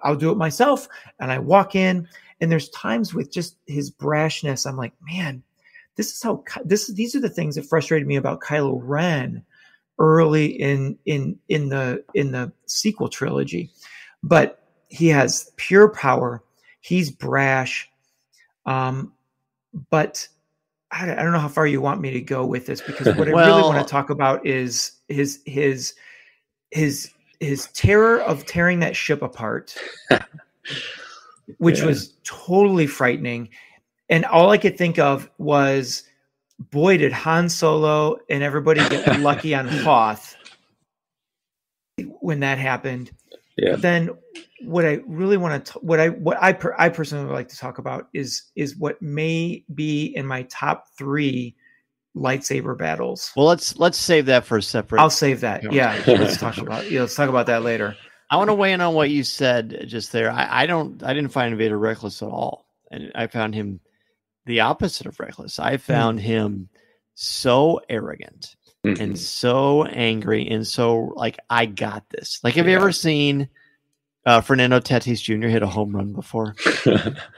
I'll do it myself. And I walk in, and there's times with just his brashness, I'm like, man, these are the things that frustrated me about Kylo Ren early in the sequel trilogy. But he has pure power. He's brash. But I don't know how far you want me to go with this, because what I really want to talk about is his terror of tearing that ship apart, which was totally frightening. And all I could think of was, boy, did Han Solo and everybody get lucky on Hoth when that happened. Yeah. Then what I really want to, what I personally would like to talk about is what may be in my top 3 lightsaber battles. Well, let's save that for a separate. I'll save that. Yeah, let's talk about that later. I want to weigh in on what you said just there. I didn't find Vader reckless at all, and I found him the opposite of reckless. I found him so arrogant and so angry and so like, I got this. Like, have you ever seen Fernando Tatis Jr. hit a home run before?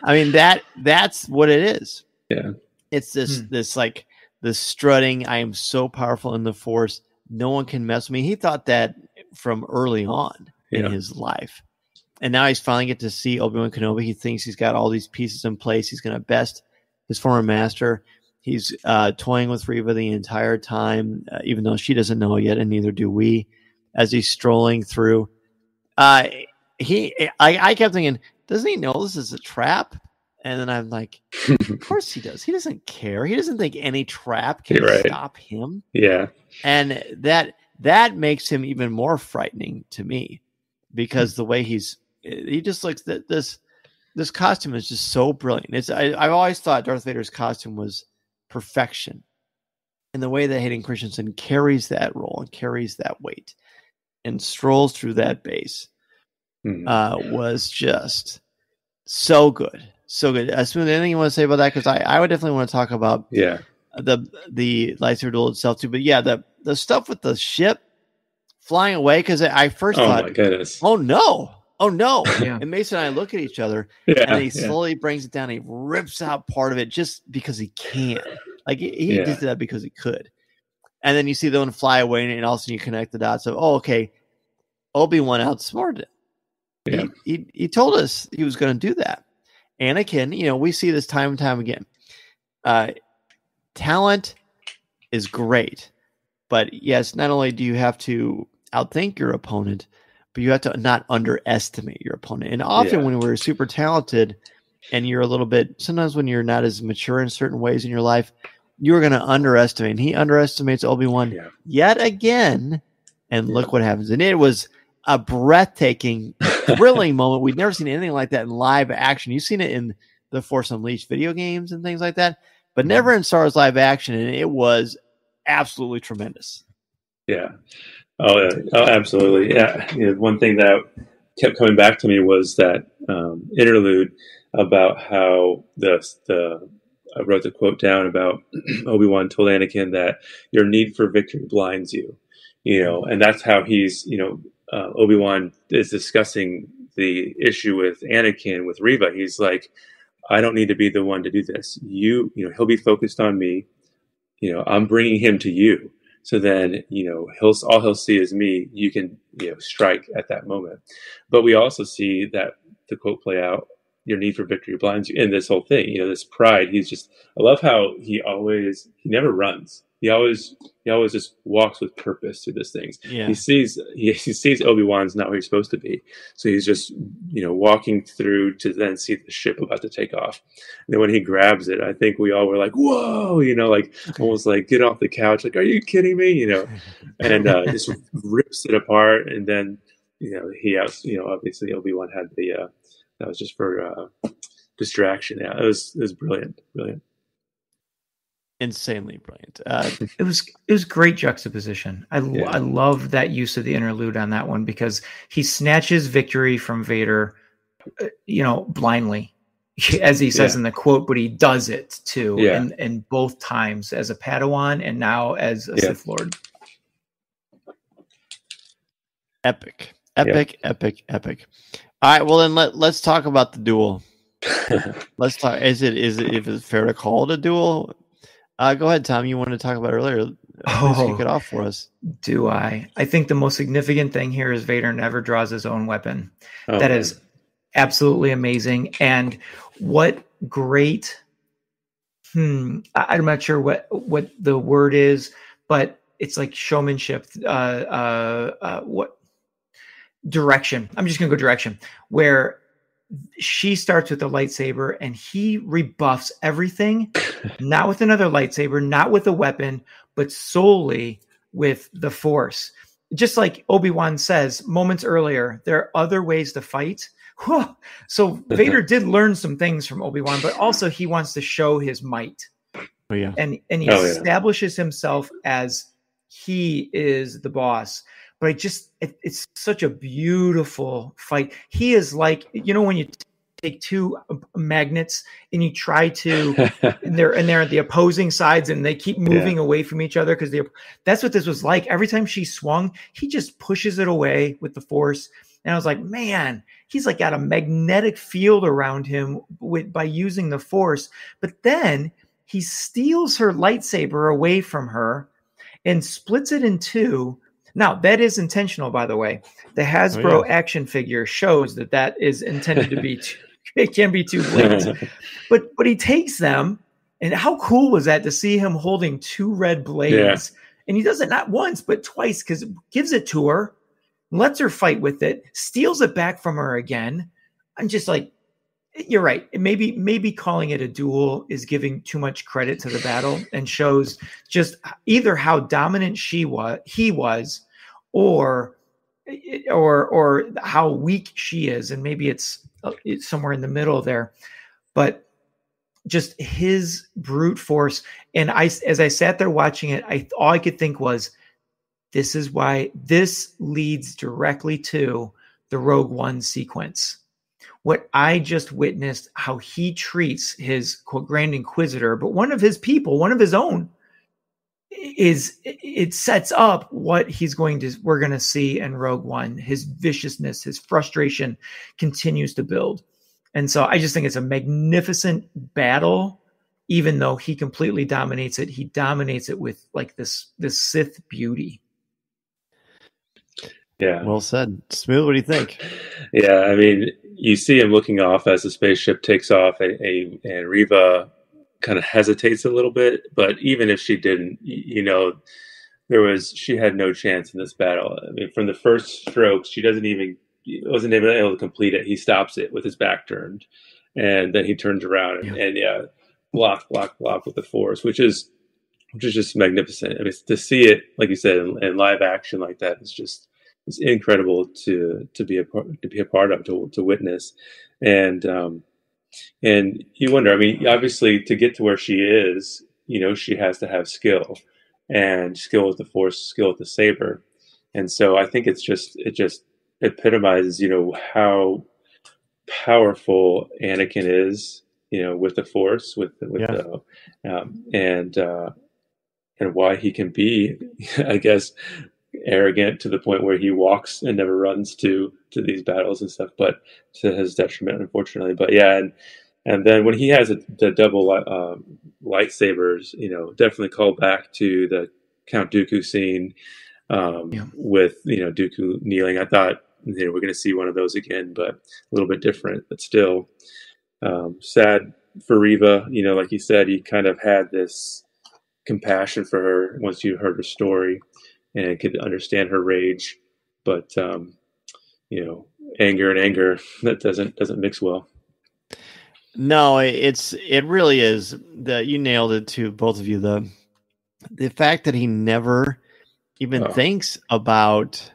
I mean, that's what it is. Yeah, it's this like. The strutting, I am so powerful in the Force, no one can mess with me. He thought that from early on in his life. And now he's finally get to see Obi-Wan Kenobi. He thinks he's got all these pieces in place. He's going to best his former master. He's toying with Reva the entire time, even though she doesn't know yet, and neither do we, as he's strolling through. I kept thinking, doesn't he know this is a trap? And then I'm like, of course he does. He doesn't care. He doesn't think any trap can stop him. Yeah. And that makes him even more frightening to me, because the way he just looks, that this costume is just so brilliant. I've always thought Darth Vader's costume was perfection. And the way that Hayden Christensen carries that role and carries that weight and strolls through that base was just so good. So good. Smooth, anything you want to say about that? Because I would definitely want to talk about the lightsaber duel itself too. But yeah, the stuff with the ship flying away, because I first thought, my goodness, oh no. Yeah. And Mason and I look at each other, and he slowly brings it down. He rips out part of it just because he can. Like he did that because he could. And then you see the one fly away, and all of a sudden you connect the dots of, oh, okay, Obi-Wan outsmarted him. Yeah. He told us he was going to do that. Anakin, we see this time and time again. Talent is great, but yes, not only do you have to outthink your opponent, but you have to not underestimate your opponent. And often when we're super talented and you're a little bit, sometimes when you're not as mature in certain ways in your life, you're going to underestimate. And he underestimates Obi-Wan yet again. And look what happens. And it was a breathtaking, thrilling moment. We've never seen anything like that in live action. You've seen it in the Force Unleashed video games and things like that, but never in Star Wars live action. And it was absolutely tremendous. Yeah. Oh, absolutely. Yeah. One thing that kept coming back to me was that interlude about how I wrote the quote down about Obi-Wan told Anakin that your need for victory blinds you, and that's how he's, Obi-Wan is discussing the issue with Anakin, with Reva. He's like, I don't need to be the one to do this. He'll be focused on me. I'm bringing him to you. So then, all he'll see is me. You can, strike at that moment. But we also see that the quote play out, your need for victory blinds you, in this whole thing, this pride. I love how he never runs. He always just walks with purpose through this things. Yeah. He sees Obi-Wan's not where he's supposed to be. So he's just, walking through to then see the ship about to take off. And then when he grabs it, I think we all were like, whoa, almost like get off the couch. Like, are you kidding me? And just rips it apart. And then, obviously Obi-Wan had that was just for distraction. Yeah, it was brilliant. Insanely brilliant. It was great juxtaposition. I love that use of the interlude on that one, because he snatches victory from Vader, blindly, as he says in the quote, but he does it too, and both times as a Padawan and now as a Sith Lord. Epic. All right, well then let's talk about the duel. Let's talk. Is it fair to call it a duel? Go ahead, Tom. You wanted to talk about it earlier. Please kick it off for us. Do I? I think the most significant thing here is Vader never draws his own weapon. That is absolutely amazing. And what great, I'm not sure what the word is, but it's like showmanship. What direction? I'm just going to go direction, where she starts with a lightsaber and he rebuffs everything, not with another lightsaber, not with a weapon, but solely with the Force. Just like Obi-Wan says moments earlier, there are other ways to fight. So Vader did learn some things from Obi-Wan, but also he wants to show his might. Oh, yeah. And he establishes himself as he is the boss. But it's such a beautiful fight. He is like, when you take two magnets and you try to, and they're at the opposing sides and they keep moving away from each other, because that's what this was like. Every time she swung, he just pushes it away with the Force. And I was like, man, he's like got a magnetic field around him by using the Force. But then he steals her lightsaber away from her and splits it in two. Now, that is intentional, by the way. The Hasbro action figure shows that is intended to be it can be too blatant. But he takes them, and how cool was that to see him holding two red blades? And he does it not once, but twice, because gives it to her, lets her fight with it, steals it back from her again. I'm just like, you're right. Maybe calling it a duel is giving too much credit to the battle, and shows just either how dominant he was, or how weak she is, and maybe it's somewhere in the middle there. But just his brute force. And as I sat there watching it, all I could think was, this is why this leads directly to the Rogue One sequence. What I just witnessed, how he treats his quote Grand Inquisitor, but one of his people, one of his own, it sets up what we're going to see in Rogue One. His viciousness, his frustration continues to build. And so I just think it's a magnificent battle. Even though he completely dominates it, he dominates it with like this Sith beauty. Yeah. Well said. Smooth, what do you think? Yeah, I mean, you see him looking off as the spaceship takes off, and Reva kind of hesitates a little bit. But even if she didn't, she had no chance in this battle. I mean, from the first stroke, wasn't even able to complete it. He stops it with his back turned, and then he turns around and block with the Force, which is just magnificent. I mean, to see it, like you said, in live action like that is just. It's incredible to be a part of, to witness, and you wonder. I mean, obviously, to get to where she is, she has to have skill, and skill with the Force, skill with the saber, and so I think it just epitomizes, how powerful Anakin is, with the Force, and why he can be, I guess, arrogant to the point where he walks and never runs to these battles and stuff, but to his detriment, unfortunately. But yeah, and then when he has the double lightsabers, definitely call back to the Count Dooku scene with Dooku kneeling. I thought we're going to see one of those again, but a little bit different. But still, sad for Reva. Like you said, he kind of had this compassion for her once you heard her story. And could understand her rage, but anger and anger that doesn't mix well. No, it really is that you nailed it too, both of you. The fact that he never even thinks about.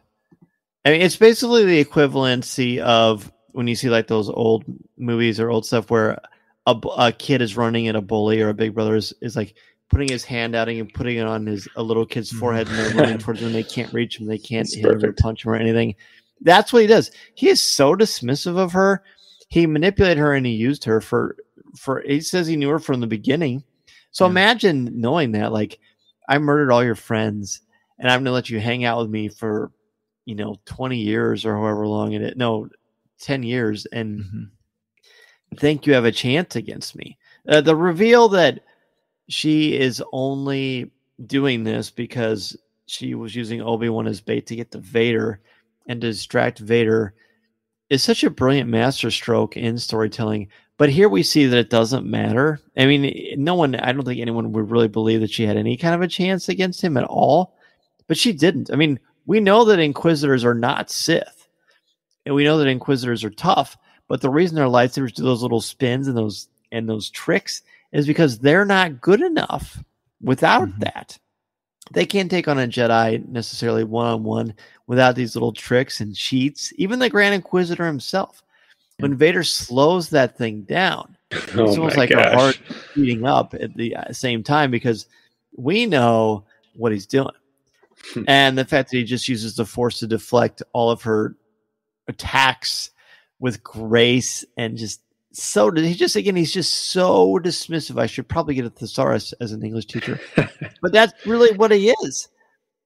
I mean, it's basically the equivalency of when you see like those old movies or old stuff where a kid is running and a bully or a big brother is like putting his hand out and putting it on a little kid's forehead, and they're running towards him. They can't reach him. They can't hit him or punch him or anything. That's what he does. He is so dismissive of her. He manipulated her and he used her for. He says he knew her from the beginning. So imagine knowing that, like, I murdered all your friends, and I'm going to let you hang out with me for, 20 years or however long 10 years, and think you have a chance against me. The reveal that she is only doing this because she was using Obi-Wan as bait to get to Vader and to distract Vader is such a brilliant masterstroke in storytelling. But here we see that it doesn't matter. I mean, I don't think anyone would really believe that she had any kind of a chance against him at all. But she didn't. I mean, we know that Inquisitors are not Sith. And we know that Inquisitors are tough. But the reason their lightsabers do those little spins and those tricks is because they're not good enough without that. They can't take on a Jedi necessarily one-on-one without these little tricks and cheats. Even the Grand Inquisitor himself. When Vader slows that thing down, it's almost like our heart beating up at the same time because we know what he's doing. And the fact that he just uses the Force to deflect all of her attacks with grace and he's just so dismissive. I should probably get a thesaurus as an English teacher, but that's really what he is.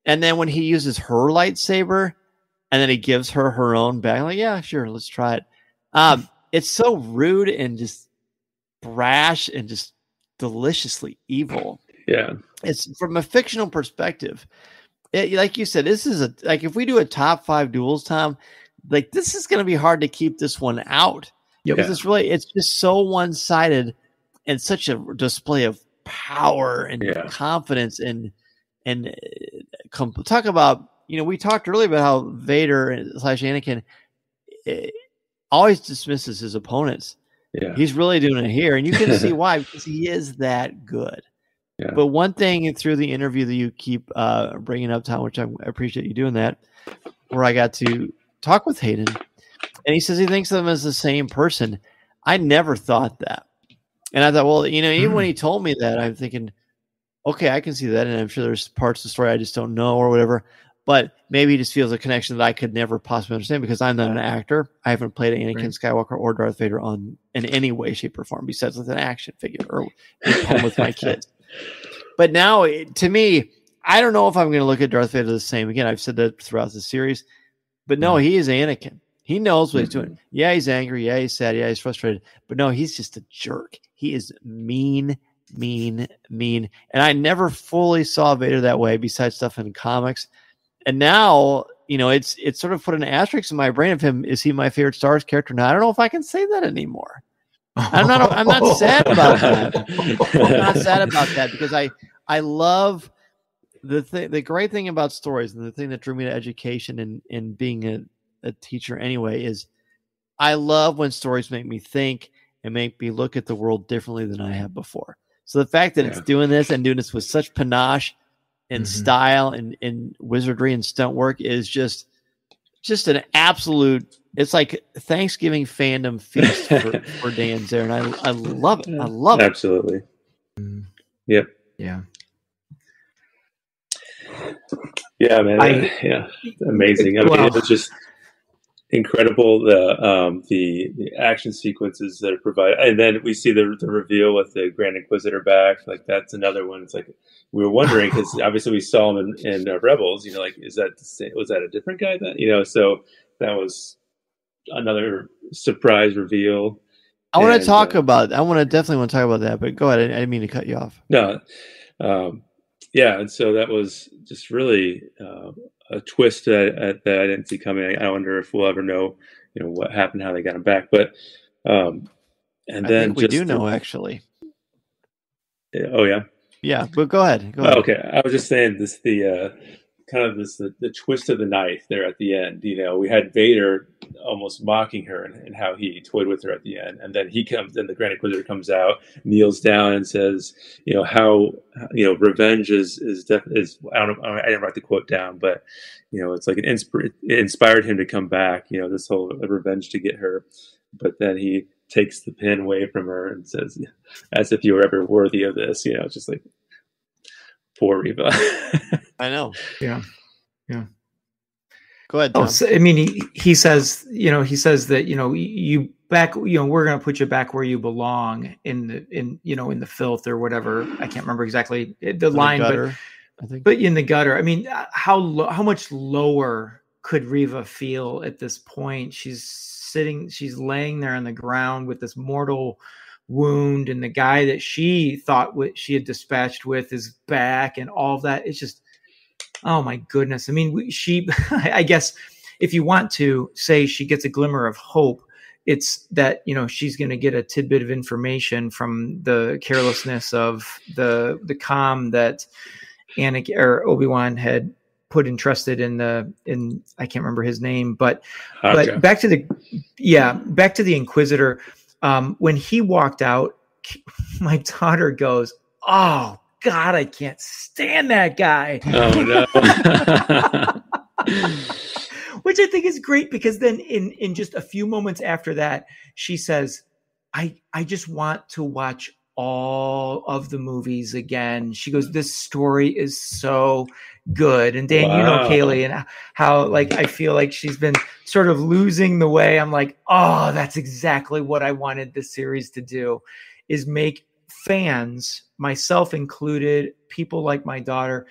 And then when he uses her lightsaber and then he gives her her own back, I'm like, yeah, sure, let's try it. It's so rude and just brash and just deliciously evil. Yeah. It's from a fictional perspective. Like you said, this is if we do a top 5 duels, Tom, like this is going to be hard to keep this one out. Because it's just so one-sided and such a display of power and confidence and talk about, we talked earlier about how Vader / Anakin always dismisses his opponents. Yeah. He's really doing it here. And you can see why, because he is that good. Yeah. But one thing through the interview that you keep bringing up, Tom, which I appreciate you doing that, where I got to talk with Hayden, and he says he thinks of them as the same person. I never thought that. And I thought, well, even when he told me that, I'm thinking, okay, I can see that, and I'm sure there's parts of the story I just don't know or whatever. But maybe he just feels a connection that I could never possibly understand because I'm not an actor. I haven't played Anakin Skywalker or Darth Vader in any way, shape, or form besides with an action figure or home with my kids. But now, to me, I don't know if I'm going to look at Darth Vader the same. Again, I've said that throughout the series. But no, he is Anakin. He knows what he's doing. Yeah, he's angry. Yeah, he's sad. Yeah, he's frustrated. But no, he's just a jerk. He is mean. And I never fully saw Vader that way besides stuff in comics. And now, it's sort of put an asterisk in my brain of him. Is he my favorite Star Wars character? Now, I don't know if I can say that anymore. I'm not sad about that. I'm not sad about that because I love the great thing about stories, and the thing that drew me to education and being a teacher anyway, is I love when stories make me think and make me look at the world differently than I have before. So the fact that it's doing this with such panache and style and wizardry and stunt work is just an absolute. It's like Thanksgiving fandom feast for Dan Zehr, and I love it. I love it. Absolutely. Yep. Yeah. Yeah, man. Amazing. I mean, it was just incredible. The action sequences that are provided, and then we see the reveal with the Grand Inquisitor back. Like that's another one. It's like we were wondering because obviously we saw him in Rebels. Like is that the same, was that a different guy then? So that was another surprise reveal. I want to talk about. I definitely want to talk about that. But go ahead. I didn't mean to cut you off. No. And so that was just really a twist that I didn't see coming. I wonder if we'll ever know, what happened, how they got him back. But and I then think we do know actually. Oh yeah. Yeah, but go ahead. Okay, I was just saying this the twist of the knife there at the end. We had Vader almost mocking her and how he toyed with her at the end, and then the Grand Inquisitor comes out, kneels down, and says, how revenge is I don't know, I didn't write the quote down, but it's like it inspired him to come back. This whole revenge to get her, but then he takes the pen away from her and says, as if you were ever worthy of this. It's just like poor Reva. I know. Yeah. Go ahead, Tom. So, I mean, he says that, you back, we're going to put you back where you belong in the filth or whatever. I can't remember exactly the line, gutter, I think. But in the gutter. I mean, how much lower could Reva feel at this point? She's laying there on the ground with this mortal wound, and the guy that she thought she had dispatched with is back, and all of that. It's just, oh my goodness. I mean, I guess if you want to say she gets a glimmer of hope, it's that, she's going to get a tidbit of information from the carelessness of the comm that Anakin or Obi-Wan had put entrusted in I can't remember his name, but back to the Inquisitor. When he walked out, my daughter goes, "Oh God, I can't stand that guy." Oh no. Which I think is great, because then in just a few moments after that, she says, I just want to watch all of the movies again. She goes, "This story is so good." And Dan, wow. Kaylee, and how I feel like she's been sort of losing the way. I'm like, oh, that's exactly what I wanted this series to do, is make fans, myself included, people like my daughter,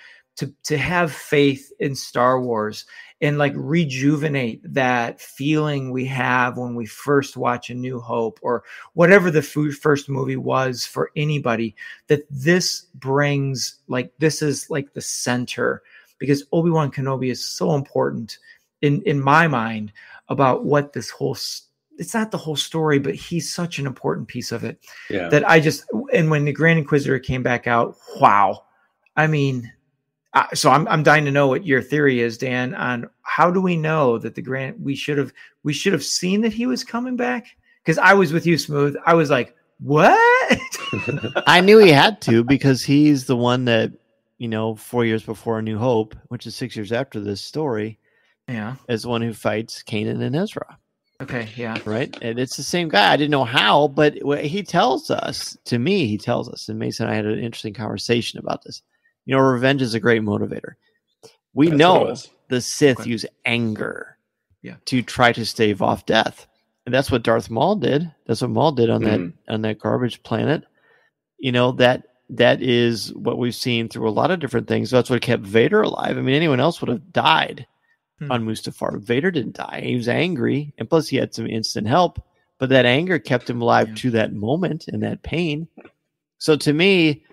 to have faith in Star Wars and rejuvenate that feeling we have when we first watch A New Hope or whatever the first movie was for anybody, that this brings, this is the center, because Obi-Wan Kenobi is so important in my mind about what this whole, it's not the whole story, but he's such an important piece of it. Yeah. That and when the Grand Inquisitor came back out, wow. I mean, so I'm dying to know what your theory is, Dan, on how do we know that we should have seen that he was coming back? Because I was with you, Smooth. I was like, what? I knew he had to, because he's the one that, 4 years before A New Hope, which is 6 years after this story, is the one who fights Kanan and Ezra. Okay, yeah. Right? And it's the same guy. I didn't know how, but he tells us, and Mason and I had an interesting conversation about this. Revenge is a great motivator. We know the Sith use anger to try to stave off death. And that's what Darth Maul did. That's what Maul did on that garbage planet. That is what we've seen through a lot of different things. That's what kept Vader alive. I mean, anyone else would have died on Mustafar. Vader didn't die. He was angry, and plus he had some instant help, but that anger kept him alive to that moment and that pain. So to me,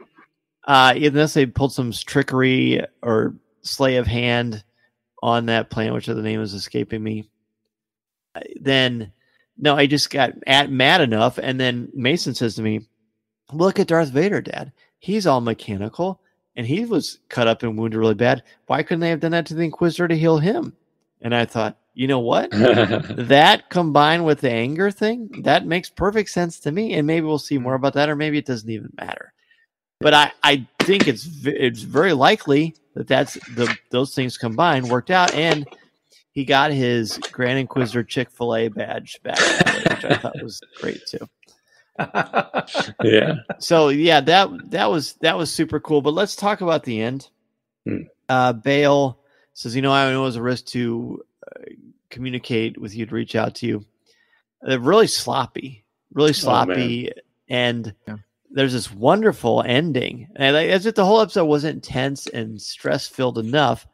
unless they pulled some trickery or slay of hand on that planet, which the name is escaping me, then no, I just got mad enough. And then Mason says to me, look at Darth Vader, Dad. He's all mechanical, and he was cut up and wounded really bad. Why couldn't they have done that to the Inquisitor to heal him? And I thought, you know what? That combined with the anger thing, that makes perfect sense to me. And maybe we'll see more about that, or maybe it doesn't even matter. But I think it's very likely that those things combined worked out, and he got his Grand Inquisitor Chick-fil-A badge back, which I thought was great too. Yeah. So yeah, that was super cool. But let's talk about the end. Bale says, I know it was a risk to communicate with you, to reach out to you. They're really sloppy, and there's this wonderful ending. And as if the whole episode wasn't tense and stress filled enough,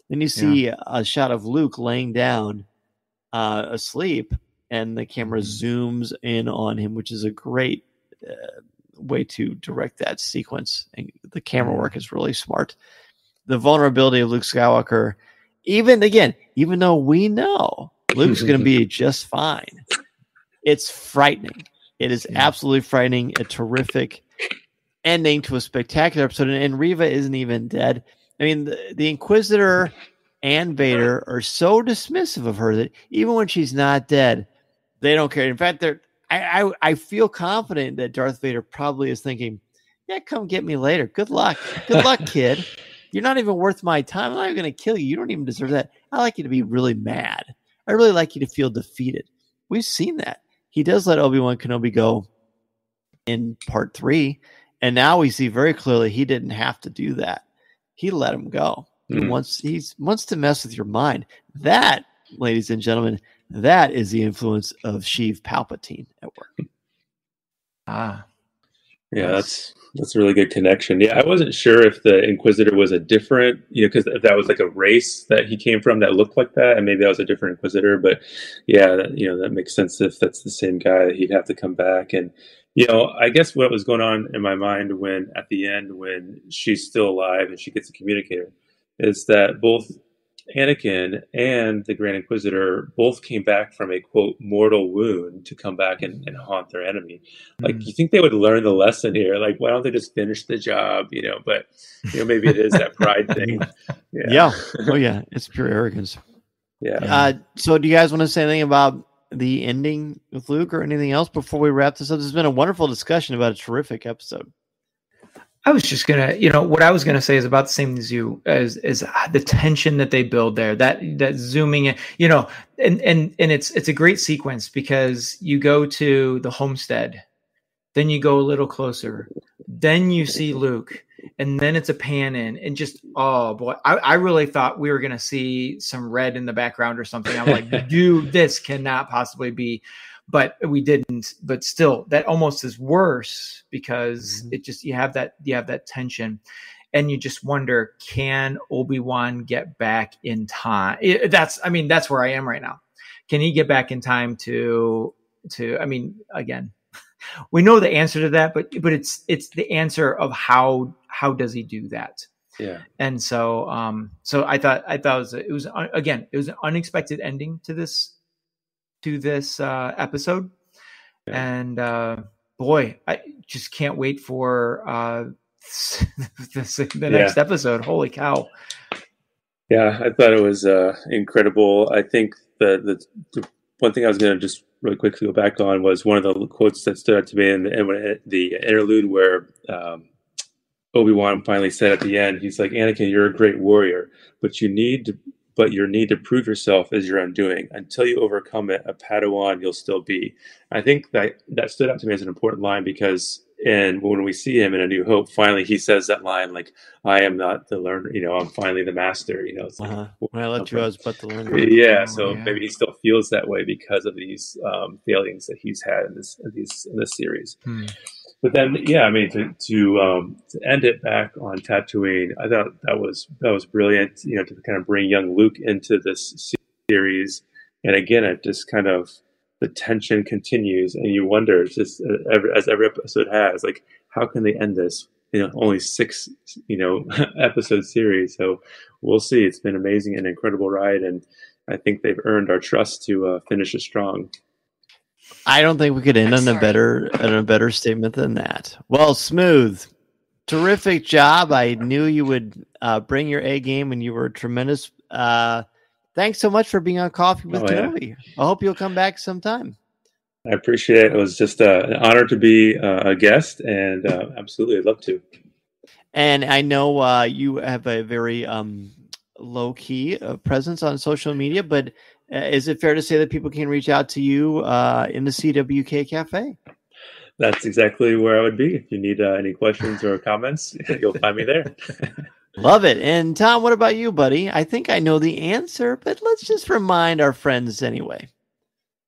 then you see a shot of Luke laying down asleep, and the camera zooms in on him, which is a great way to direct that sequence. And the camera work is really smart. The vulnerability of Luke Skywalker, even though we know Luke's going to be just fine, it's frightening. It is absolutely frightening. A terrific ending to a spectacular episode. And Reva isn't even dead. I mean, the Inquisitor and Vader are so dismissive of her that even when she's not dead, they don't care. In fact, I feel confident that Darth Vader probably is thinking, yeah, come get me later. Good luck. Good luck, kid. You're not even worth my time. I'm not even going to kill you. You don't even deserve that. I like you to be really mad. I really like you to feel defeated. We've seen that. He does let Obi-Wan Kenobi go in part 3. And now we see very clearly he didn't have to do that. He let him go. He wants to mess with your mind. That, ladies and gentlemen, that is the influence of Sheev Palpatine at work. Yeah, that's a really good connection. Yeah, I wasn't sure if the Inquisitor was a different, because if that was like a race that he came from that looked like that, and maybe that was a different Inquisitor. But yeah, that makes sense if that's the same guy, that he'd have to come back. And I guess what was going on in my mind when at the end, when she's still alive and she gets a communicator, is that both Anakin and the Grand Inquisitor both came back from a, quote, mortal wound to come back and haunt their enemy. Like, you think they would learn the lesson here? Like, why don't they just finish the job? But maybe it is that pride thing. Yeah. Oh yeah, it's pure arrogance. Yeah. So do you guys want to say anything about the ending with Luke or anything else before we wrap this up? This has been a wonderful discussion about a terrific episode. I was just gonna, what I was gonna say is about the same as you, as the tension that they build there, that zooming in, and it's a great sequence because you go to the homestead, then you go a little closer, then you see Luke, and then it's a pan in, and just, oh boy, I really thought we were gonna see some red in the background or something. I'm like, dude, this cannot possibly be. But we didn't. But still, that almost is worse because it just you have that tension, and you just wonder, can Obi-Wan get back in time? That's where I am right now. Can he get back in time to? I mean, again, we know the answer to that, but it's the answer of how does he do that? Yeah. And so I thought it was an unexpected ending to this episode. And boy, I just can't wait for the next episode. Holy cow. Yeah, I thought it was incredible. I think the one thing I was going to just really quickly go back on was one of the quotes that stood out to me in the interlude where Obi-Wan finally said at the end, he's like, Anakin, you're a great warrior, but but your need to prove yourself is your undoing. Until you overcome it, a Padawan you'll still be. I think that stood out to me as an important line, because when we see him in A New Hope, finally he says that line, like, I am not the learner, I'm finally the master, it's like, when I left you, I was but the learner. Yeah, so maybe he still feels that way because of these failings that he's had in this series. But then, to end it back on Tatooine, I thought that was brilliant. To kind of bring young Luke into this series, and again, it just kind of, the tension continues, and you wonder, just as every episode has, like, how can they end this? Only 6 episode series. So we'll see. It's been amazing, an incredible ride, and I think they've earned our trust to finish it strong. I don't think we could end on a better statement than that. Well, Smooth, terrific job. I knew you would bring your A game, and you were tremendous. Thanks so much for being on Coffee with Kenobi. Yeah. I hope you'll come back sometime. I appreciate it. It was just an honor to be a guest, and absolutely, I'd love to. And I know you have a very low-key presence on social media, but is it fair to say that people can reach out to you in the CWK Cafe? That's exactly where I would be. If you need any questions or comments, you'll find me there. Love it. And Tom, what about you, buddy? I think I know the answer, but let's just remind our friends anyway.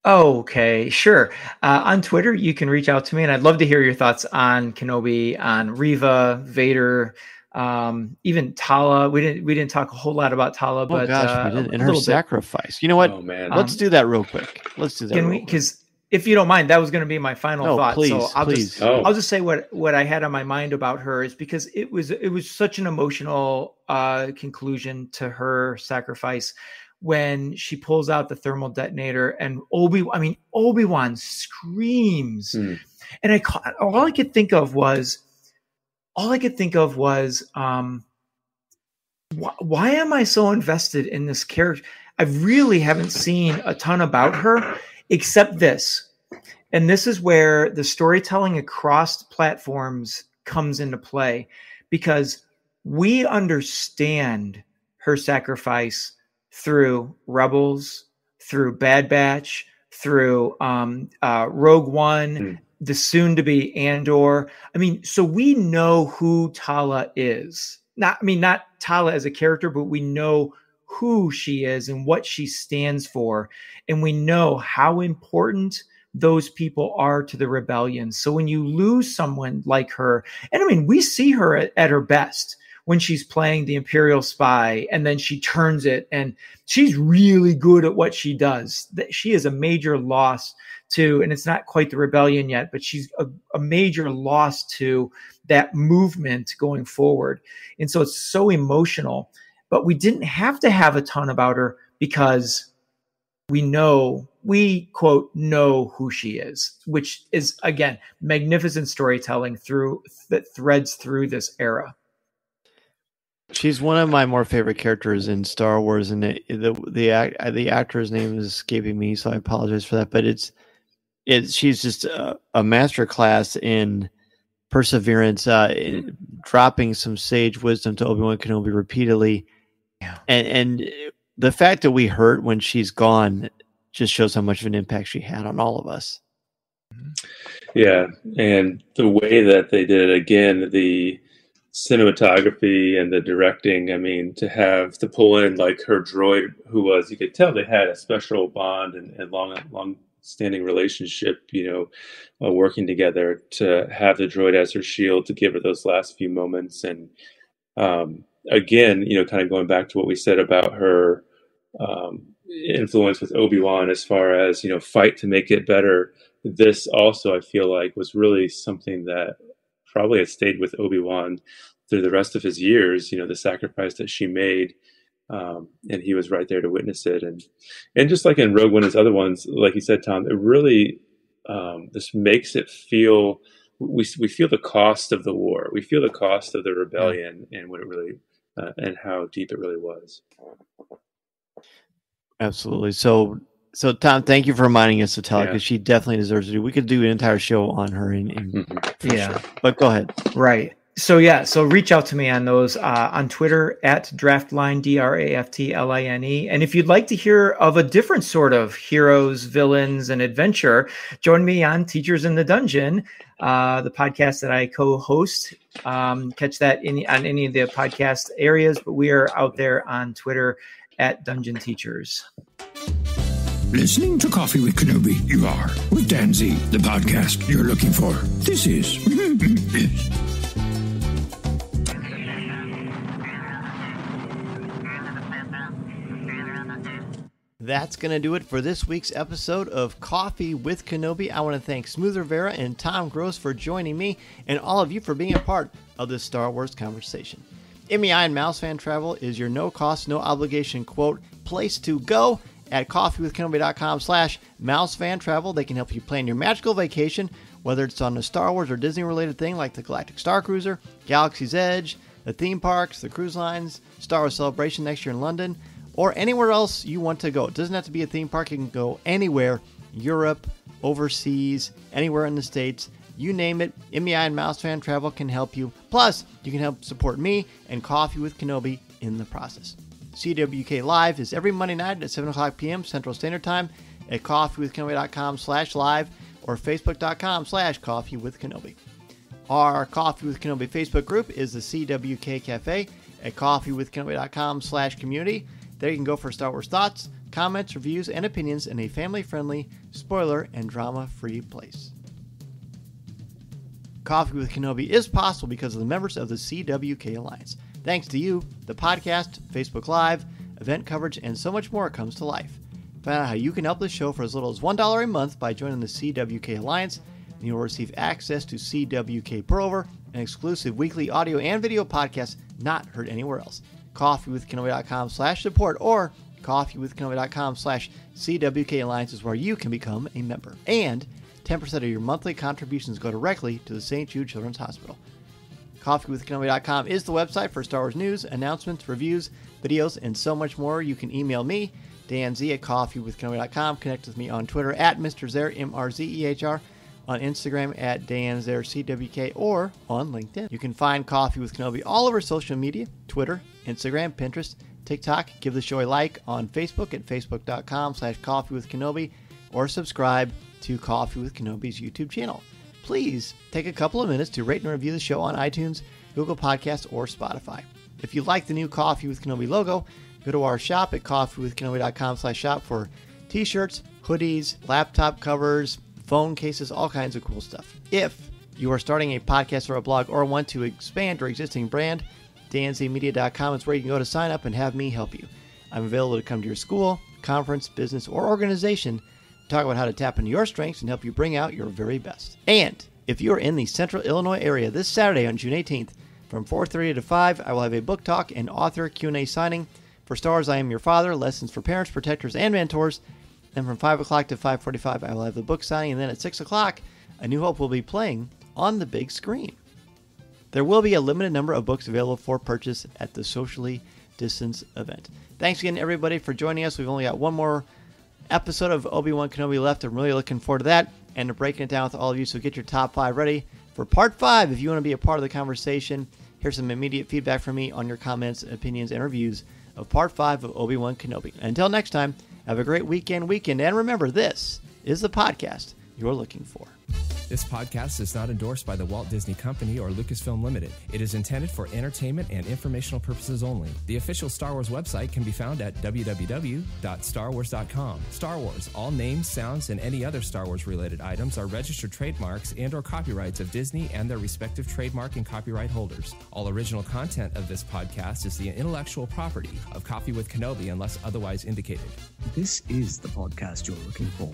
Okay, sure. On Twitter, you can reach out to me, and I'd love to hear your thoughts on Kenobi, on Reva, Vader, even Tala. We didn't talk a whole lot about Tala, but we didn't. And her sacrifice. You know what? Oh man, let's do that real quick. Let's do that. Can we? Because if you don't mind, that was going to be my final thought. Please, so I'll just say what I had on my mind about her is, because it was such an emotional conclusion to her sacrifice. When she pulls out the thermal detonator and Obi-Wan screams, and all I could think of was, why am I so invested in this character? I really haven't seen a ton about her except this, and this is where the storytelling across platforms comes into play, because we understand her sacrifice through Rebels, through Bad Batch, through Rogue One, the soon-to-be Andor. So we know who Tala is. Not Tala as a character, but we know who she is and what she stands for. And we know how important those people are to the rebellion. So when you lose someone like her, and we see her at her best when she's playing the Imperial spy, and then she turns it, and she's really good at what she does. She is a major loss to, and it's not quite the rebellion yet, but she's a major loss to that movement going forward. And so it's so emotional, but we didn't have to have a ton about her, because we quote know who she is, which is, again, magnificent storytelling that threads through this era. She's one of my more favorite characters in Star Wars, and the actor's name is escaping me, so I apologize for that. But she's just a master class in perseverance, dropping some sage wisdom to Obi-Wan Kenobi repeatedly, and the fact that we hurt when she's gone just shows how much of an impact she had on all of us. Yeah, and the way that they did it, again, the cinematography and the directing, to pull in like her droid, who was, you could tell they had a special bond and long standing relationship, working together, to have the droid as her shield to give her those last few moments. And again, kind of going back to what we said about her influence with Obi-Wan, as far as, fight to make it better. This also, I feel like, was really something that probably has stayed with Obi-Wan through the rest of his years, the sacrifice that she made, and he was right there to witness it. And just like in Rogue One and other ones, like you said, Tom, it really this makes it feel, we feel the cost of the war. We feel the cost of the rebellion, and what it really, and how deep it really was. Absolutely. So Tom, thank you for reminding us of Tala, because she definitely deserves to do. We could do an entire show on her. Sure. But go ahead. Right. So reach out to me on those on Twitter at Draftline, DRAFTLINE. And if you'd like to hear of a different sort of heroes, villains, and adventure, join me on Teachers in the Dungeon, the podcast that I co-host. Catch that on any of the podcast areas, but we are out there on Twitter at Dungeon Teachers. Listening to Coffee with Kenobi, you are, with Dan Zehr, the podcast you're looking for. This is... That's going to do it for this week's episode of Coffee with Kenobi. I want to thank Smooth Rivera and Tom Gross for joining me, and all of you for being a part of this Star Wars conversation. MEI and Mouse Fan Travel is your no-cost, no-obligation, quote, place to go at coffeewithkenobi.com/mousefan-travel. They can help you plan your magical vacation, whether it's on a Star Wars or Disney-related thing like the Galactic Star Cruiser, Galaxy's Edge, the theme parks, the cruise lines, Star Wars Celebration next year in London, or anywhere else you want to go. It doesn't have to be a theme park. You can go anywhere, Europe, overseas, anywhere in the States. You name it, MEI and Mouse Fan Travel can help you. Plus, you can help support me and Coffee with Kenobi in the process. CWK Live is every Monday night at 7 o'clock p.m. Central Standard Time at coffeewithkenobi.com/live or facebook.com/coffeewithkenobi. Our Coffee with Kenobi Facebook group is the CWK Cafe at coffeewithkenobi.com/community. There you can go for Star Wars thoughts, comments, reviews, and opinions in a family-friendly, spoiler, and drama-free place. Coffee with Kenobi is possible because of the members of the CWK Alliance. Thanks to you, the podcast, Facebook Live, event coverage, and so much more comes to life. Find out how you can help this show for as little as $1 a month by joining the CWK Alliance, and you'll receive access to CWK Pour-Over, an exclusive weekly audio and video podcast not heard anywhere else. coffeewithkenobi.com/support or coffeewithkenobi.com/CWK Alliance is where you can become a member. And 10% of your monthly contributions go directly to the St. Jude Children's Hospital. Coffeewithkenobi.com is the website for Star Wars news, announcements, reviews, videos, and so much more. You can email me, Dan Z, at coffeewithkenobi.com. Connect with me on Twitter at Mr. Zehr, MRZEHR, on Instagram at Dan Zehr, CWK, or on LinkedIn. You can find Coffee with Kenobi all over social media, Twitter, Instagram, Pinterest, TikTok. Give the show a like on Facebook at facebook.com/coffeewithkenobi, or subscribe to Coffee with Kenobi's YouTube channel. Please take a couple of minutes to rate and review the show on iTunes, Google Podcasts, or Spotify. If you like the new Coffee with Kenobi logo, go to our shop at coffeewithkenobi.com/shop for t-shirts, hoodies, laptop covers, phone cases, all kinds of cool stuff. If you are starting a podcast or a blog or want to expand your existing brand, danzmedia.com is where you can go to sign up and have me help you. I'm available to come to your school, conference, business, or organization to talk about how to tap into your strengths and help you bring out your very best. And if you are in the Central Illinois area this Saturday on June 18th from 4:30 to 5, I will have a book talk and author Q&A signing for Star Wars I Am Your Father, Lessons for Parents, Protectors, and Mentors. Then from 5 o'clock to 5:45, I will have the book signing. And then at 6 o'clock, A New Hope will be playing on the big screen. There will be a limited number of books available for purchase at the socially distanced event. Thanks again, everybody, for joining us. We've only got one more episode of Obi-Wan Kenobi left. I'm really looking forward to that and to breaking it down with all of you. So get your top 5 ready for part 5. If you want to be a part of the conversation, here's some immediate feedback from me on your comments, opinions, and reviews of part 5 of Obi-Wan Kenobi. Until next time, have a great weekend. And remember, this is the podcast you're looking for. This podcast is not endorsed by the Walt Disney Company or Lucasfilm Limited. It is intended for entertainment and informational purposes only. The official Star Wars website can be found at www.starwars.com. Star Wars, all names, sounds, and any other Star Wars-related items are registered trademarks and/or copyrights of Disney and their respective trademark and copyright holders. All original content of this podcast is the intellectual property of Coffee with Kenobi unless otherwise indicated. This is the podcast you're looking for.